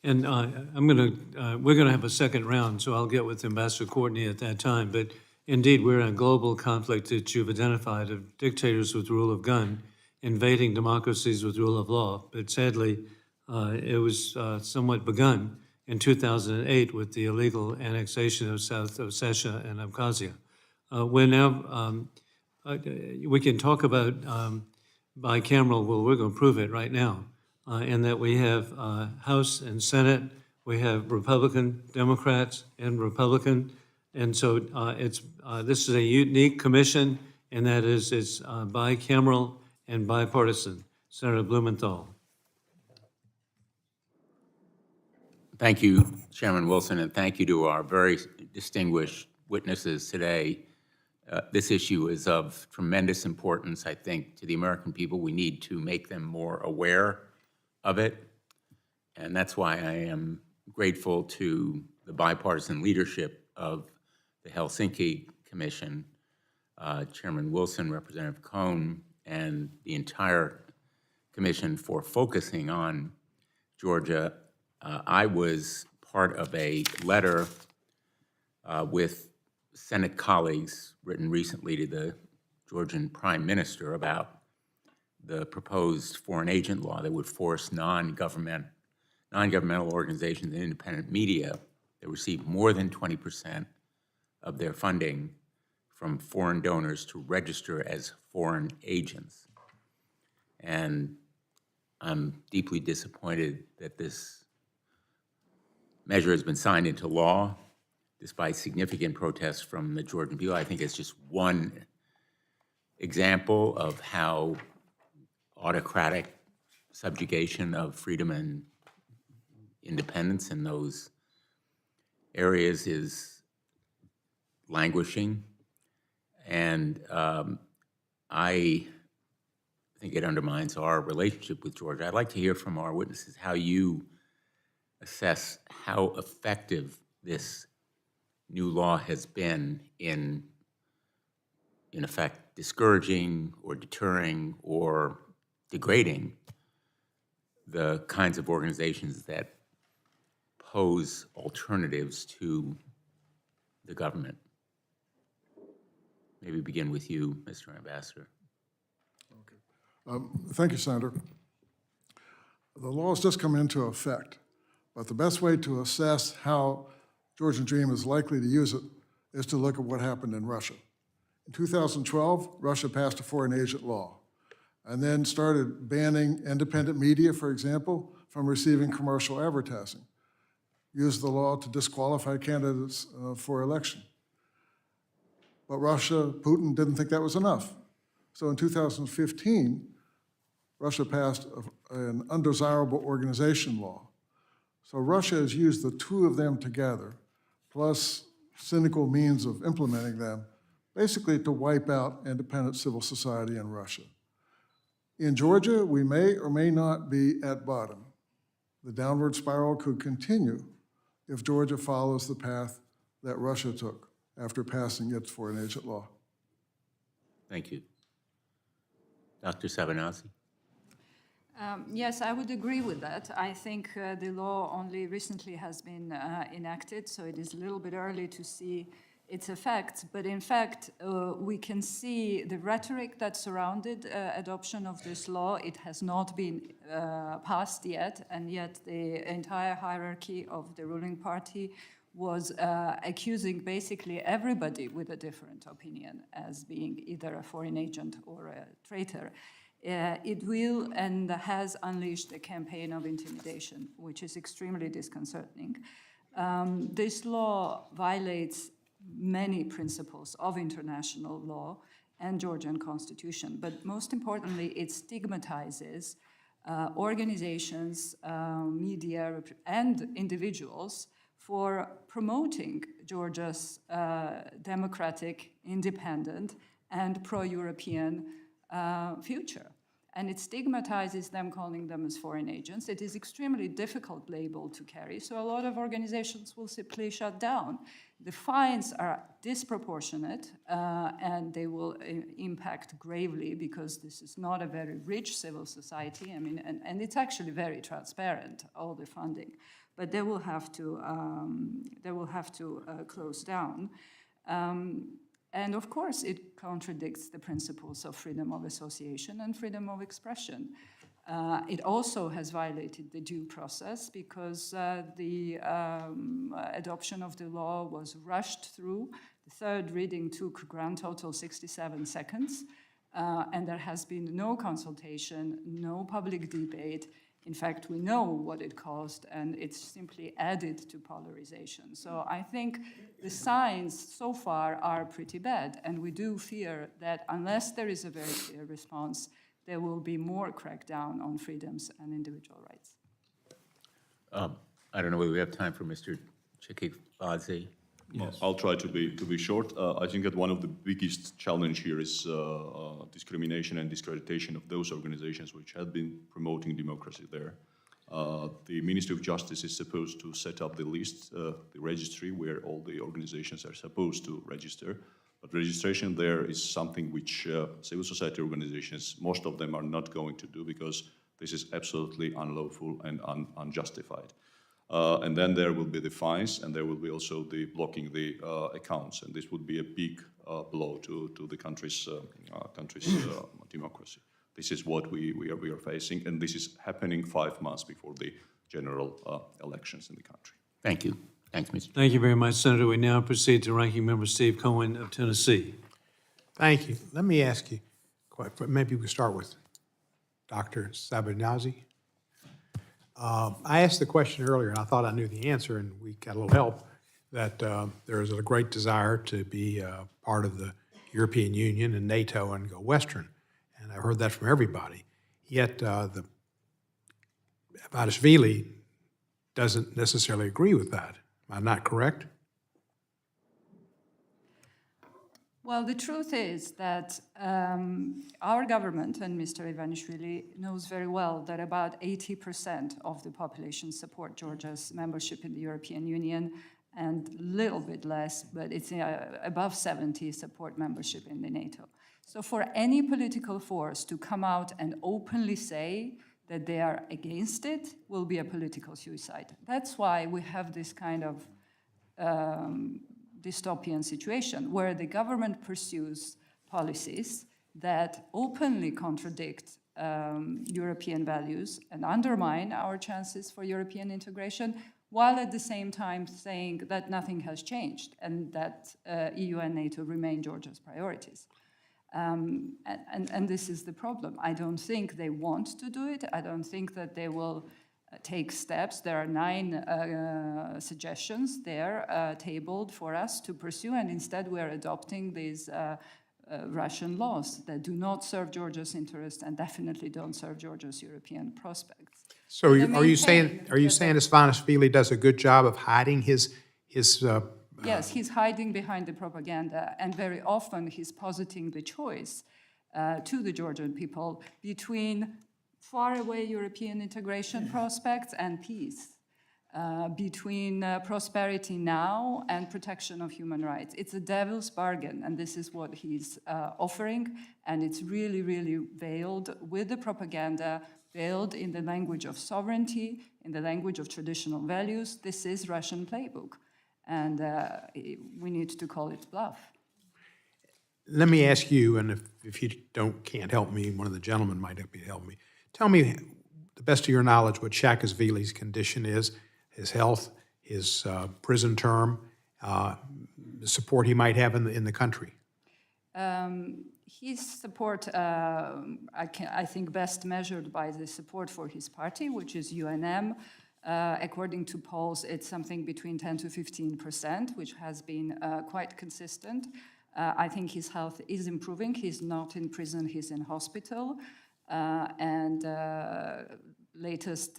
And we're going to have a second round, so I'll get with Ambassador Courtney at that time. But indeed, we're in a global conflict that you've identified of dictators with rule of gun invading democracies with rule of law. But sadly, it was somewhat begun in 2008 with the illegal annexation of South Ossetia and Abkhazia. We're now, we can talk about bicameral, well, we're going to prove it right now, in that we have House and Senate, we have Republican, Democrats, and Republican, and so this is a unique commission, and that is it's bicameral and bipartisan. Senator Blumenthal. Thank you, Chairman Wilson, and thank you to our very distinguished witnesses today. This issue is of tremendous importance, I think, to the American people. We need to make them more aware of it, and that's why I am grateful to the bipartisan leadership of the Helsinki Commission, Chairman Wilson, Representative Cohn, and the entire commission for focusing on Georgia. I was part of a letter with Senate colleagues written recently to the Georgian Prime Minister about the proposed foreign agent law that would force non-governmental organizations and independent media that receive more than 20% of their funding from foreign donors to register as foreign agents. And I'm deeply disappointed that this measure has been signed into law despite significant protests from the Georgian people. I think it's just one example of how autocratic subjugation of freedom and independence in those areas is languishing. And I think it undermines our relationship with Georgia. I'd like to hear from our witnesses how you assess how effective this new law has been in effect, discouraging or deterring or degrading the kinds of organizations that pose alternatives to the government. Maybe begin with you, Mr. Ambassador. Thank you, Senator. The law has just come into effect, but the best way to assess how Georgian Dream is likely to use it is to look at what happened in Russia. In 2012, Russia passed a foreign agent law and then started banning independent media, for example, from receiving commercial advertising. Used the law to disqualify candidates for election. But Russia, Putin didn't think that was enough. So in 2015, Russia passed an undesirable organization law. So Russia has used the two of them together, plus cynical means of implementing them, basically to wipe out independent civil society in Russia. In Georgia, we may or may not be at bottom. The downward spiral could continue if Georgia follows the path that Russia took after passing its foreign agent law. Thank you. Dr. Sabanadze. Yes, I would agree with that. I think the law only recently has been enacted, so it is a little bit early to see its effects. But in fact, we can see the rhetoric that surrounded adoption of this law. It has not been passed yet, and yet the entire hierarchy of the ruling party was accusing basically everybody with a different opinion as being either a foreign agent or a traitor. It will and has unleashed a campaign of intimidation, which is extremely disconcerting. This law violates many principles of international law and Georgian constitution, but most importantly, it stigmatizes organizations, media, and individuals for promoting Georgia's democratic, independent, and pro-European future. And it stigmatizes them, calling them as foreign agents. It is extremely difficult label to carry, so a lot of organizations will simply shut down. The fines are disproportionate, and they will impact gravely because this is not a very rich civil society. I mean, and it's actually very transparent, all the funding. but they will have to close down. And of course, it contradicts the principles of freedom of association and freedom of expression. It also has violated the due process because the adoption of the law was rushed through. The third reading took grand total 67 seconds, and there has been no consultation, no public debate. In fact, we know what it caused, and it's simply added to polarization. So I think the signs so far are pretty bad, and we do fear that unless there is a very clear response, there will be more crackdown on freedoms and individual rights. I don't know whether we have time for Mr. Chkhikvadze. I'll try to be short. I think that one of the biggest challenge here is discrimination and discreditation of those organizations which have been promoting democracy there. The Ministry of Justice is supposed to set up the list, the registry, where all the organizations are supposed to register. But registration there is something which civil society organizations, most of them are not going to do because this is absolutely unlawful and unjustified. And then there will be the fines, and there will be also the blocking the accounts, and this would be a big blow to the country's democracy. This is what we are facing, and this is happening 5 months before the general elections in the country. Thank you. Thanks, Mr. Thank you very much, Senator. We now proceed to Ranking Member Steve Cohen of Tennessee. Thank you. Let me ask you, maybe we start with Dr. Sabanadze. I asked the question earlier, and I thought I knew the answer, and we got a little help, that there is a great desire to be part of the European Union and NATO and go Western. And I heard that from everybody. Yet the Ivanishvili doesn't necessarily agree with that. Am I not correct? Well, the truth is that our government and Mr. Ivanishvili knows very well that about 80% of the population support Georgia's membership in the European Union, and a little bit less, but it's above 70 support membership in the NATO. So for any political force to come out and openly say that they are against it will be a political suicide. That's why we have this kind of dystopian situation where the government pursues policies that openly contradict European values and undermine our chances for European integration, while at the same time saying that nothing has changed and that EU and NATO remain Georgia's priorities. And this is the problem. I don't think they want to do it. I don't think that they will take steps. There are 9 suggestions there tabled for us to pursue, and instead we are adopting these Russian laws that do not serve Georgia's interests and definitely don't serve Georgia's European prospects. So are you saying Ivanishvili does a good job of hiding his Yes, he's hiding behind the propaganda, and very often he's positing the choice to the Georgian people between faraway European integration prospects and peace, between prosperity now and protection of human rights. It's a devil's bargain, and this is what he's offering, and it's really, really veiled with the propaganda, veiled in the language of sovereignty, in the language of traditional values. This is Russian playbook. And we need to call it bluff. Let me ask you, and if you can't help me, one of the gentlemen might help me. Tell me, the best of your knowledge, what Saakashvili's condition is, his health, his prison term, the support he might have in the country. His support, I think, best measured by the support for his party, which is UNM. According to polls, it's something between 10 to 15%, which has been quite consistent. I think his health is improving. He's not in prison, he's in hospital. And latest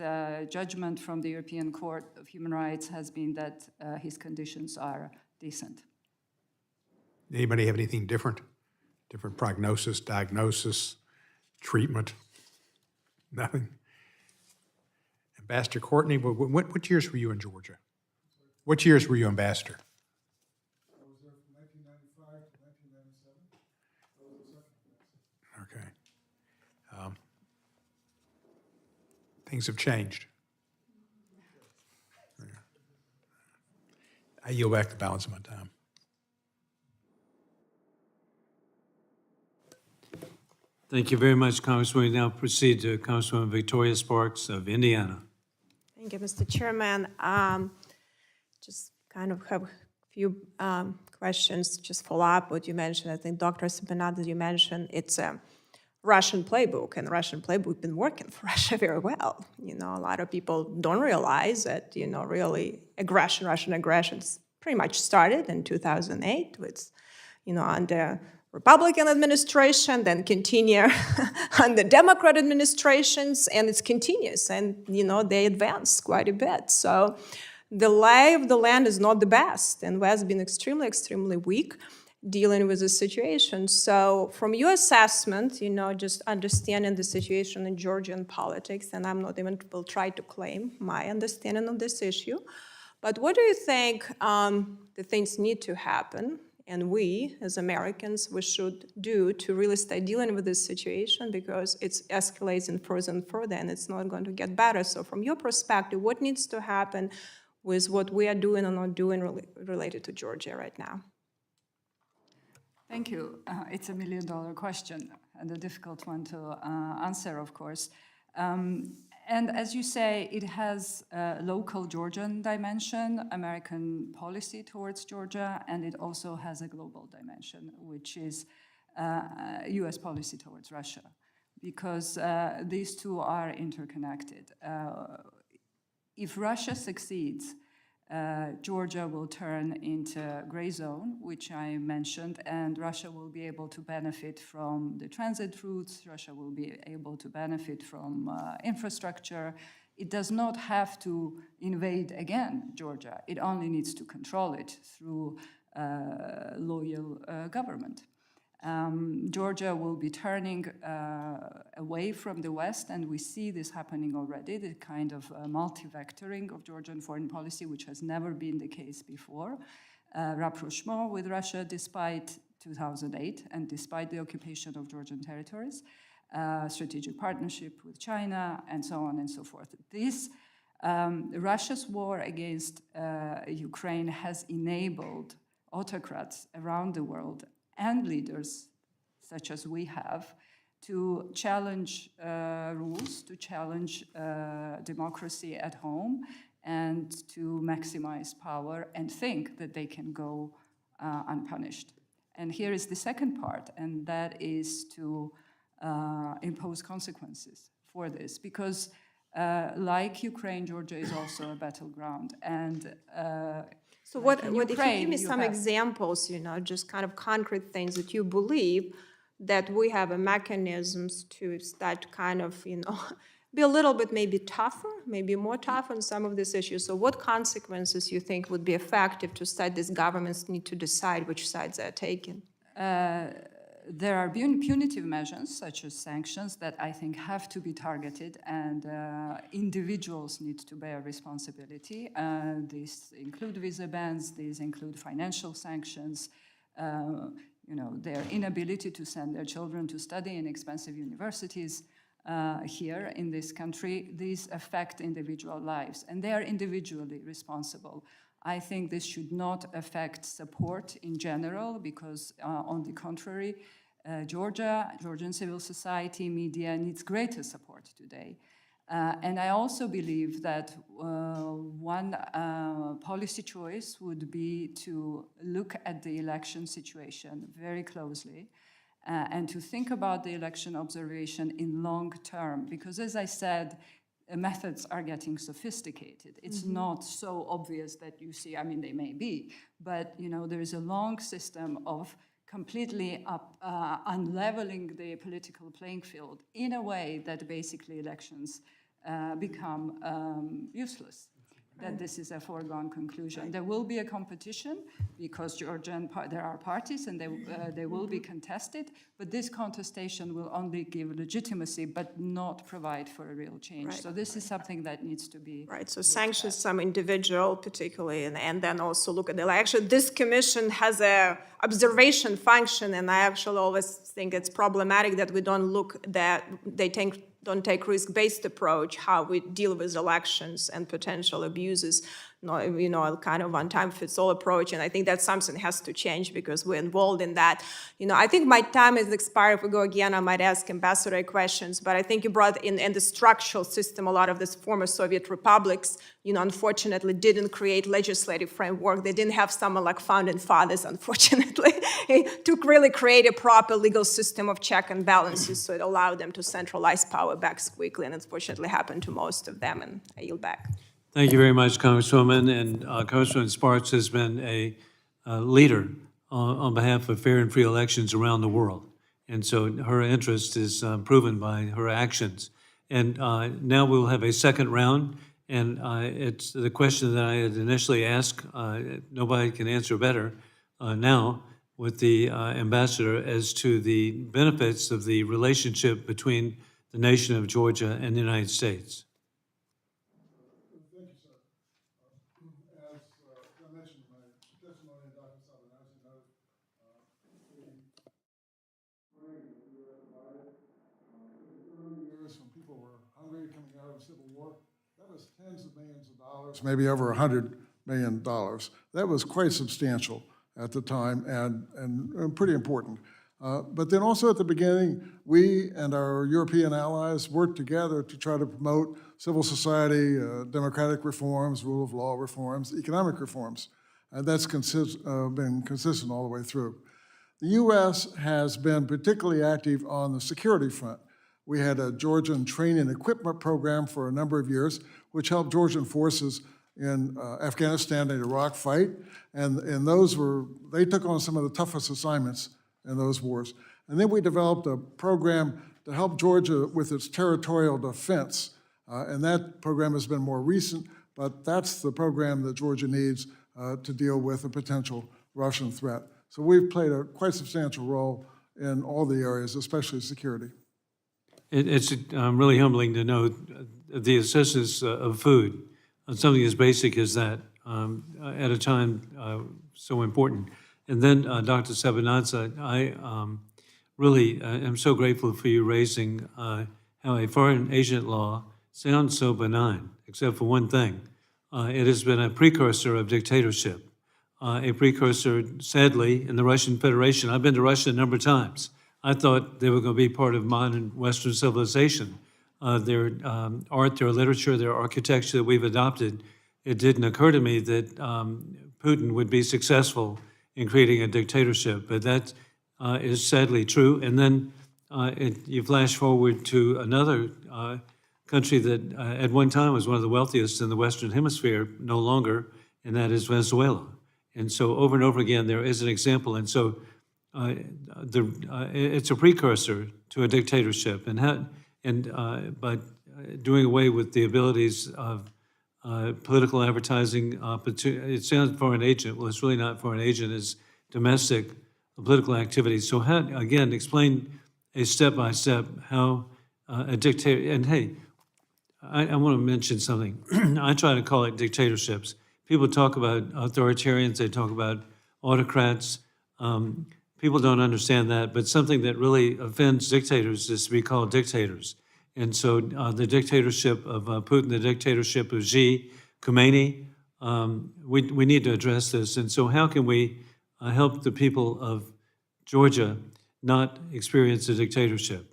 judgment from the European Court of Human Rights has been that his conditions are decent. Anybody have anything different? Different prognosis, diagnosis, treatment? Nothing? Ambassador Courtney, what years were you in Georgia? What years were you ambassador? I was there from 1995 to 1997. I was the second ambassador. Okay. Things have changed. I yield back the balance of my time. Thank you very much, Congressman. We now proceed to Congresswoman Victoria Sparks of Indiana. Thank you, Mr. Chairman. Just kind of have a few questions, just follow up what you mentioned. I think Dr. Sabanadze, you mentioned it's a Russian playbook, and the Russian playbook been working for Russia very well. You know, a lot of people don't realize that, you know, really Russian aggressions pretty much started in 2008 with, you know, under Republican administration, then continue under Democrat administrations, and it's continuous, and, you know, they advance quite a bit. So the lay of the land is not the best, and has been extremely, extremely weak dealing with the situation. So from your assessment, you know, just understanding the situation in Georgian politics, and I'm not even will try to claim my understanding of this issue, but what do you think the things need to happen, and we, as Americans, we should do to really start dealing with this situation, because it's escalating further and further, and it's not going to get better. So from your perspective, what needs to happen with what we are doing or not doing related to Georgia right now? Thank you. It's $1 million question, and a difficult one to answer, of course. And as you say, it has a local Georgian dimension, American policy towards Georgia, and it also has a global dimension, which is US policy towards Russia, because these two are interconnected. If Russia succeeds, Georgia will turn into a gray zone, which I mentioned, and Russia will be able to benefit from the transit routes. Russia will be able to benefit from infrastructure. It does not have to invade again Georgia. It only needs to control it through loyal government. Georgia will be turning away from the West, and we see this happening already, the kind of multi-vectoring of Georgian foreign policy, which has never been the case before. Rapprochement with Russia despite 2008 and despite the occupation of Georgian territories, strategic partnership with China, and so on and so forth. This Russia's war against Ukraine has enabled autocrats around the world and leaders, such as we have, to challenge rules, to challenge democracy at home, and to maximize power and think that they can go unpunished. And here is the second part, and that is to impose consequences for this, because like Ukraine, Georgia is also a battleground, and so like if you give me some have examples, you know, just kind of concrete things that you believe that we have a mechanisms to start kind of, you know, be a little bit maybe tougher, maybe more tough on some of these issues. So what consequences you think would be effective to start these governments need to decide which sides they're taking? There are punitive measures, such as sanctions, that I think have to be targeted, and individuals need to bear responsibility. These include visa bans, these include financial sanctions, you know, their inability to send their children to study in expensive universities here in this country. These affect individual lives, and they are individually responsible. I think this should not affect support in general, because on the contrary, Georgian civil society, media needs greater support today. And I also believe that one policy choice would be to look at the election situation very closely and to think about the election observation in long term, because as I said, methods are getting sophisticated. It's not so obvious that you see, I mean, they may be, but you know, there is a long system of completely unleveling the political playing field in a way that basically elections become useless. That this is a foregone conclusion. There will be a competition because there are parties and they will be contested, but this contestation will only give legitimacy but not provide for a real change. Right. So this is something that needs to be so sanctions some individual particularly, and then also look at the election. This commission has a observation function, and I actually always think it's problematic that we don't look that they don't take risk-based approach how we deal with elections and potential abuses, a kind of one-time-fits-all approach. And I think that something has to change because we're involved in that. I think my time is expired. If we go again, I might ask Ambassador questions. But I think you brought in the structural system, a lot of these former Soviet republics, unfortunately didn't create legislative framework. They didn't have someone like founding fathers, unfortunately, to really create a proper legal system of check and balances, so it allowed them to centralize power back quickly, and unfortunately happened to most of them, and I yield back. Thank you very much, Congresswoman. And Congresswoman Sparks has been a leader on behalf of fair and free elections around the world. And so her interest is proven by her actions. And now we'll have a second round. And it's the question that I had initially asked, nobody can answer better now with the ambassador as to the benefits of the relationship between the nation of Georgia and the United States. Thank you, sir. As I mentioned in my testimony, and Dr. Sabanadze noted, the U.S. provided in the early years when people were hungry coming out of the Civil War, that was tens of millions of dollars, maybe over $100 million. That was quite substantial at the time and pretty important. But then also at the beginning, we and our European allies worked together to try to promote civil society, democratic reforms, rule of law reforms, economic reforms. And that's been consistent all the way through. The U.S. has been particularly active on the security front. We had a Georgian training equipment program for a number of years, which helped Georgian forces in Afghanistan and Iraq fight. And they took on some of the toughest assignments in those wars. And then we developed a program to help Georgia with its territorial defense. And that program has been more recent, but that's the program that Georgia needs to deal with a potential Russian threat. So we've played a quite substantial role in all the areas, especially security. It's really humbling to know the assistance of food on something as basic as that at a time so important. And then, Dr. Sabanadze, I really am so grateful for you raising how a foreign agent law sounds so benign, except for one thing. It has been a precursor of dictatorship, a precursor, sadly, in the Russian Federation. I've been to Russia a number of times. I thought they were going to be part of modern Western civilization. Their art, their literature, their architecture that we've adopted, it didn't occur to me that Putin would be successful in creating a dictatorship, but that is sadly true. And then you flash forward to another country that at one time was one of the wealthiest in the Western Hemisphere, no longer, and that is Venezuela. And so over and over again, there is an example. And so it's a precursor to a dictatorship, but doing away with the abilities of political advertising. It sounds foreign agent. Well, it's really not foreign agent. It's domestic political activity. So again, explain a step-by-step how a dictator, and hey, I want to mention something. I try to call it dictatorships. People talk about authoritarians, they talk about autocrats. People don't understand that, but something that really offends dictators is to be called dictators. And so the dictatorship of Putin, the dictatorship of Xi, Khomeini, we need to address this. And so how can we help the people of Georgia not experience a dictatorship?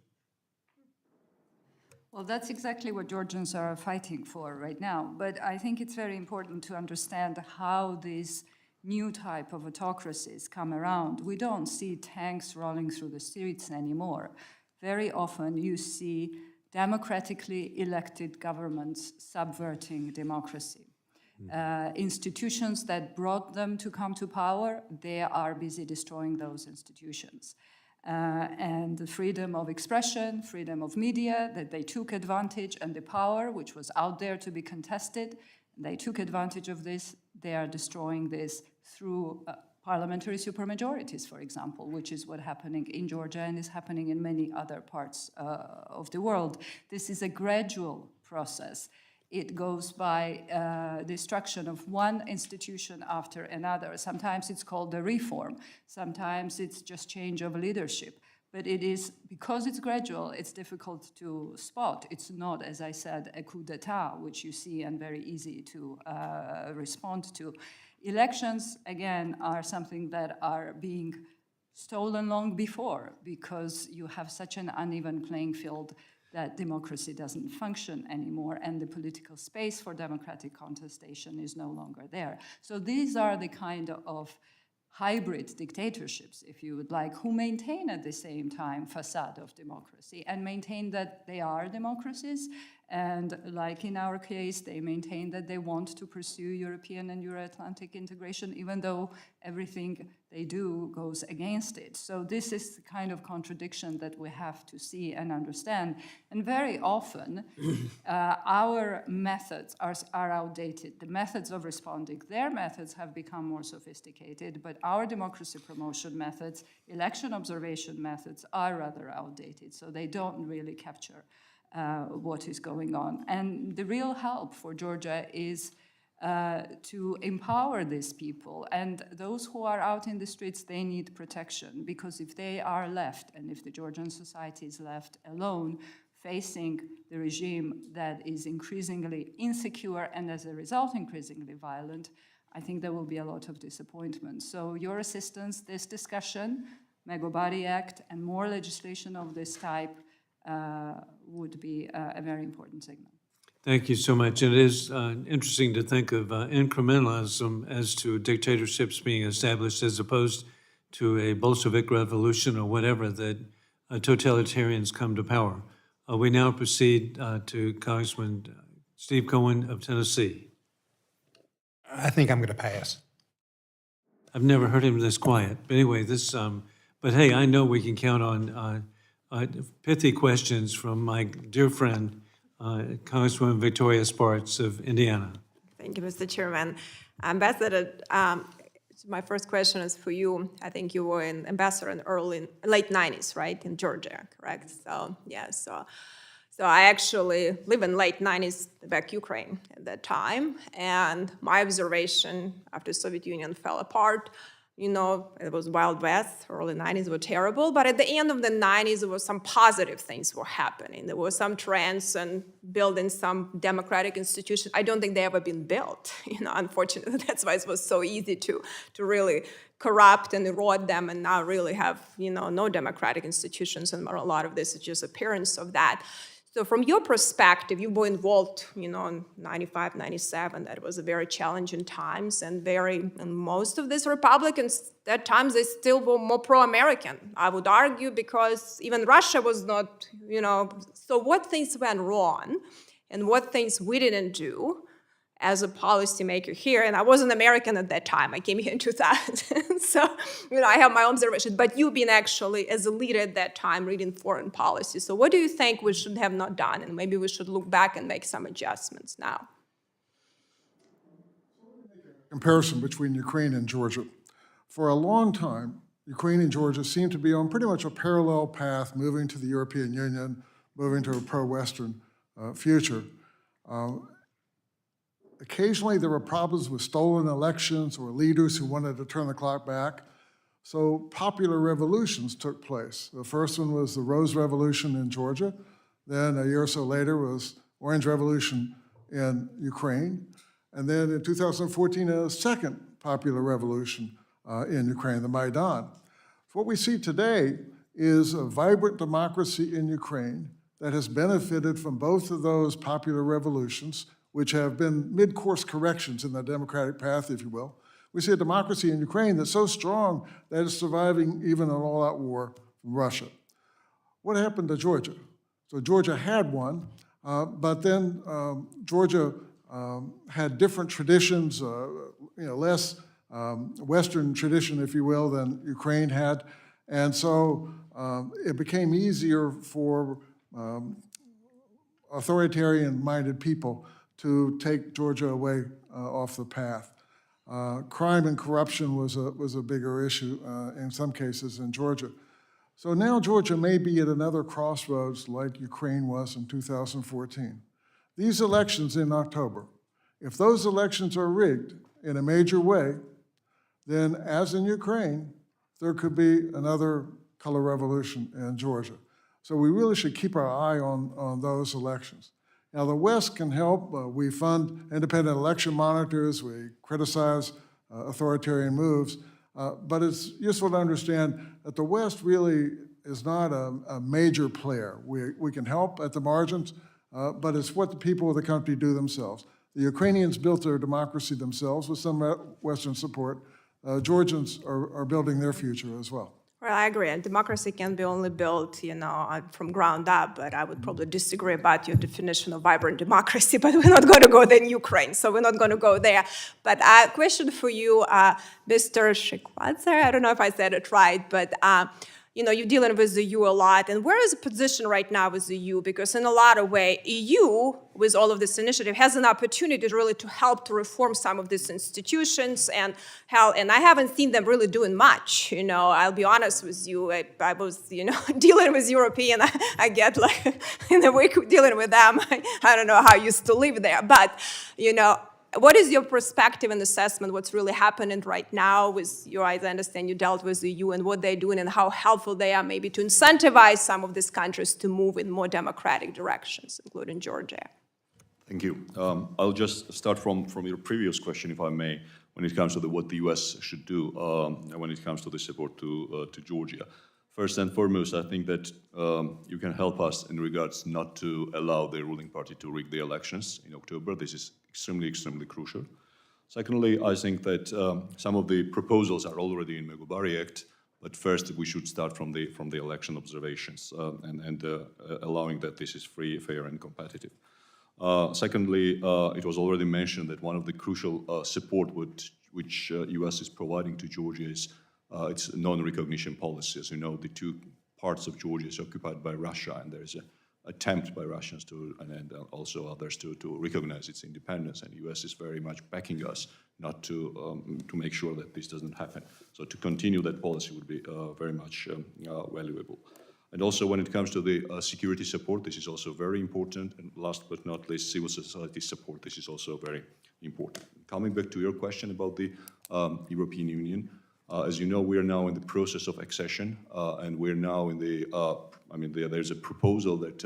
Well, that's exactly what Georgians are fighting for right now. But I think it's very important to understand how these new type of autocracies come around. We don't see tanks rolling through the streets anymore. Very often you see democratically elected governments subverting democracy. Institutions that brought them to come to power, they are busy destroying those institutions. And the freedom of expression, freedom of media, that they took advantage, and the power which was out there to be contested, they took advantage of this. They are destroying this through parliamentary supermajorities, for example, which is what's happening in Georgia and is happening in many other parts of the world. This is a gradual process. It goes by destruction of one institution after another. Sometimes it's called a reform. Sometimes it's just change of leadership. But it is, because it's gradual, it's difficult to spot. It's not, as I said, a coup d'etat, which you see and very easy to respond to. Elections, again, are something that are being stolen long before, because you have such an uneven playing field that democracy doesn't function anymore, and the political space for democratic contestation is no longer there. So these are the kind of hybrid dictatorships, if you would like, who maintain at the same time facade of democracy and maintain that they are democracies. And like in our case, they maintain that they want to pursue European and Euro-Atlantic integration, even though everything they do goes against it. So this is the kind of contradiction that we have to see and understand. And very often, our methods are outdated. The methods of responding, their methods have become more sophisticated, but our democracy promotion methods, election observation methods, are rather outdated. So they don't really capture what is going on. And the real help for Georgia is to empower these people. And those who are out in the streets, they need protection, because if they are left, and if the Georgian society is left alone, facing the regime that is increasingly insecure and as a result increasingly violent, I think there will be a lot of disappointment. So your assistance, this discussion, Megobody Act, and more legislation of this type would be a very important signal. Thank you so much. It is interesting to think of incrementalism as to dictatorships being established as opposed to a Bolshevik revolution or whatever, that totalitarians come to power. We now proceed to Congressman Steve Cohen of Tennessee. I think I'm going to pass. I've never heard him this quiet. But anyway, but hey, I know we can count on pithy questions from my dear friend, Congresswoman Victoria Spartz of Indiana. Thank you, Mr. Chairman. Ambassador, my first question is for you. I think you were an ambassador in late 90s, right, in Georgia, correct? So, yeah, so I actually live in late 90s back Ukraine at that time, and my observation after Soviet Union fell apart, you know, it was Wild West, early 90s were terrible, but at the end of the 90s, there were some positive things were happening. There were some trends and building some democratic institutions. I don't think they ever been built, you know, unfortunately. That's why it was so easy to really corrupt and erode them and now really have, you know, no democratic institutions, and a lot of this is just appearance of that. So from your perspective, you were involved, you know, in 95, 97, that was a very challenging times, and most of these Republicans at times, they still were more pro-American, I would argue, because even Russia was not, you know, so what things went wrong and what things we didn't do as a policymaker here, and I wasn't American at that time, I came here in 2000, so, you know, I have my own observations, but you've been actually, as a leader at that time, reading foreign policy. So what do you think we should have not done, and maybe we should look back and make some adjustments now? Comparison between Ukraine and Georgia. For a long time, Ukraine and Georgia seemed to be on pretty much a parallel path, moving to the European Union, moving to a pro-Western future. Occasionally, there were problems with stolen elections or leaders who wanted to turn the clock back. So popular revolutions took place. The first one was the Rose Revolution in Georgia. Then a year or so later was Orange Revolution in Ukraine. And then in 2014, a second popular revolution in Ukraine, the Maidan. What we see today is a vibrant democracy in Ukraine that has benefited from both of those popular revolutions, which have been mid-course corrections in the democratic path, if you will. We see a democracy in Ukraine that's so strong that it's surviving even an all-out war from Russia. What happened to Georgia? So Georgia had one, but then Georgia had different traditions, you know, less Western tradition, if you will, than Ukraine had. And so it became easier for authoritarian-minded people to take Georgia away off the path. Crime and corruption was a bigger issue in some cases in Georgia. So now Georgia may be at another crossroads like Ukraine was in 2014. These elections in October, if those elections are rigged in a major way, then as in Ukraine, there could be another color revolution in Georgia. So we really should keep our eye on those elections. Now, the West can help. We fund independent election monitors. We criticize authoritarian moves. But it's useful to understand that the West really is not a major player. We can help at the margins, but it's what the people of the country do themselves. The Ukrainians built their democracy themselves with some Western support. Georgians are building their future as well. Well, I agree, and democracy can be only built, from ground up, but I would probably disagree about your definition of vibrant democracy, but we're not going to go there in Ukraine, so we're not going to go there. But a question for you, Mr. Chkhikvadze, I don't know if I said it right, but you're dealing with the EU a lot, and where is the position right now with the EU? Because in a lot of ways, EU, with all of this initiative, has an opportunity really to help to reform some of these institutions and I haven't seen them really doing much. I'll be honest with you, I was, dealing with European, I get like, in a week dealing with them, I don't know how I used to live there, but, what is your perspective and assessment what's really happening right now with you? I understand you dealt with the EU and what they're doing and how helpful they are maybe to incentivize some of these countries to move in more democratic directions, including Georgia. Thank you. I'll just start from your previous question, if I may, when it comes to what the U.S. should do when it comes to the support to Georgia. First and foremost, I think that you can help us in regards not to allow the ruling party to rig the elections in October. This is extremely, extremely crucial. Secondly, I think that some of the proposals are already in Megobari Act, but first we should start from the election observations and allowing that this is free, fair, and competitive. Secondly, it was already mentioned that one of the crucial support which U.S. is providing to Georgia is its non-recognition policy. As you know, the two parts of Georgia is occupied by Russia, and there is an attempt by Russians and also others to recognize its independence, and the U.S. is very much backing us not to make sure that this doesn't happen. So to continue that policy would be very much valuable. And also when it comes to the security support, this is also very important. And last but not least, civil society support, this is also very important. Coming back to your question about the European Union, as you know, we are now in the process of accession, and we're now in the, there's a proposal that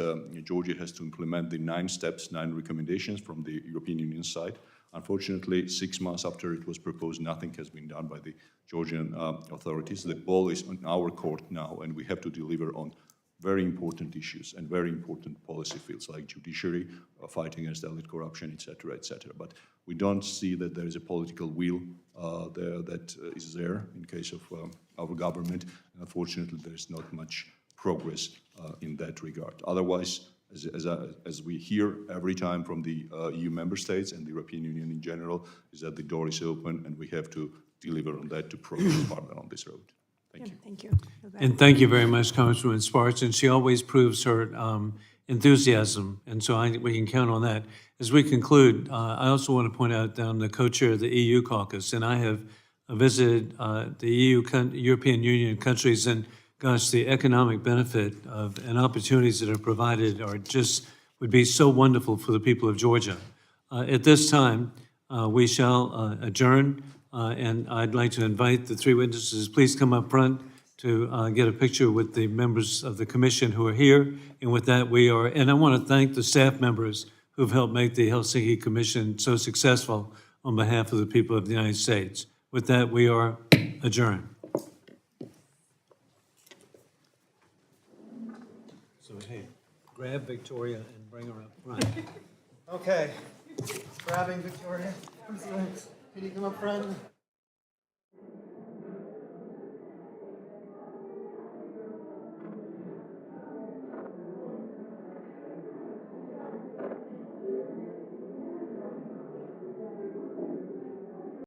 Georgia has to implement the 9 steps, 9 recommendations from the European Union side. Unfortunately, 6 months after it was proposed, nothing has been done by the Georgian authorities. The ball is on our court now, and we have to deliver on very important issues and very important policy fields like judiciary, fighting against elite corruption, etc., etc. But we don't see that there is a political will that is there in case of our government. And unfortunately, there is not much progress in that regard. Otherwise, as we hear every time from the EU member states and the European Union in general, is that the door is open and we have to deliver on that to progress further on this road. Thank you. Thank you. And thank you very much, Congresswoman Sparks, and she always proves her enthusiasm, and so we can count on that. As we conclude, I also want to point out that I'm the co-chair of the EU caucus, and I have visited the European Union countries, and gosh, the economic benefit and opportunities that are provided would be so wonderful for the people of Georgia. At this time, we shall adjourn, and I'd like to invite the 3 witnesses, please come up front to get a picture with the members of the commission who are here. And with that, and I want to thank the staff members who've helped make the Helsinki Commission so successful on behalf of the people of the United States. With that, we are adjourned. So, hey, grab Victoria and bring her up front. Okay. Grabbing Victoria. Can you come up front?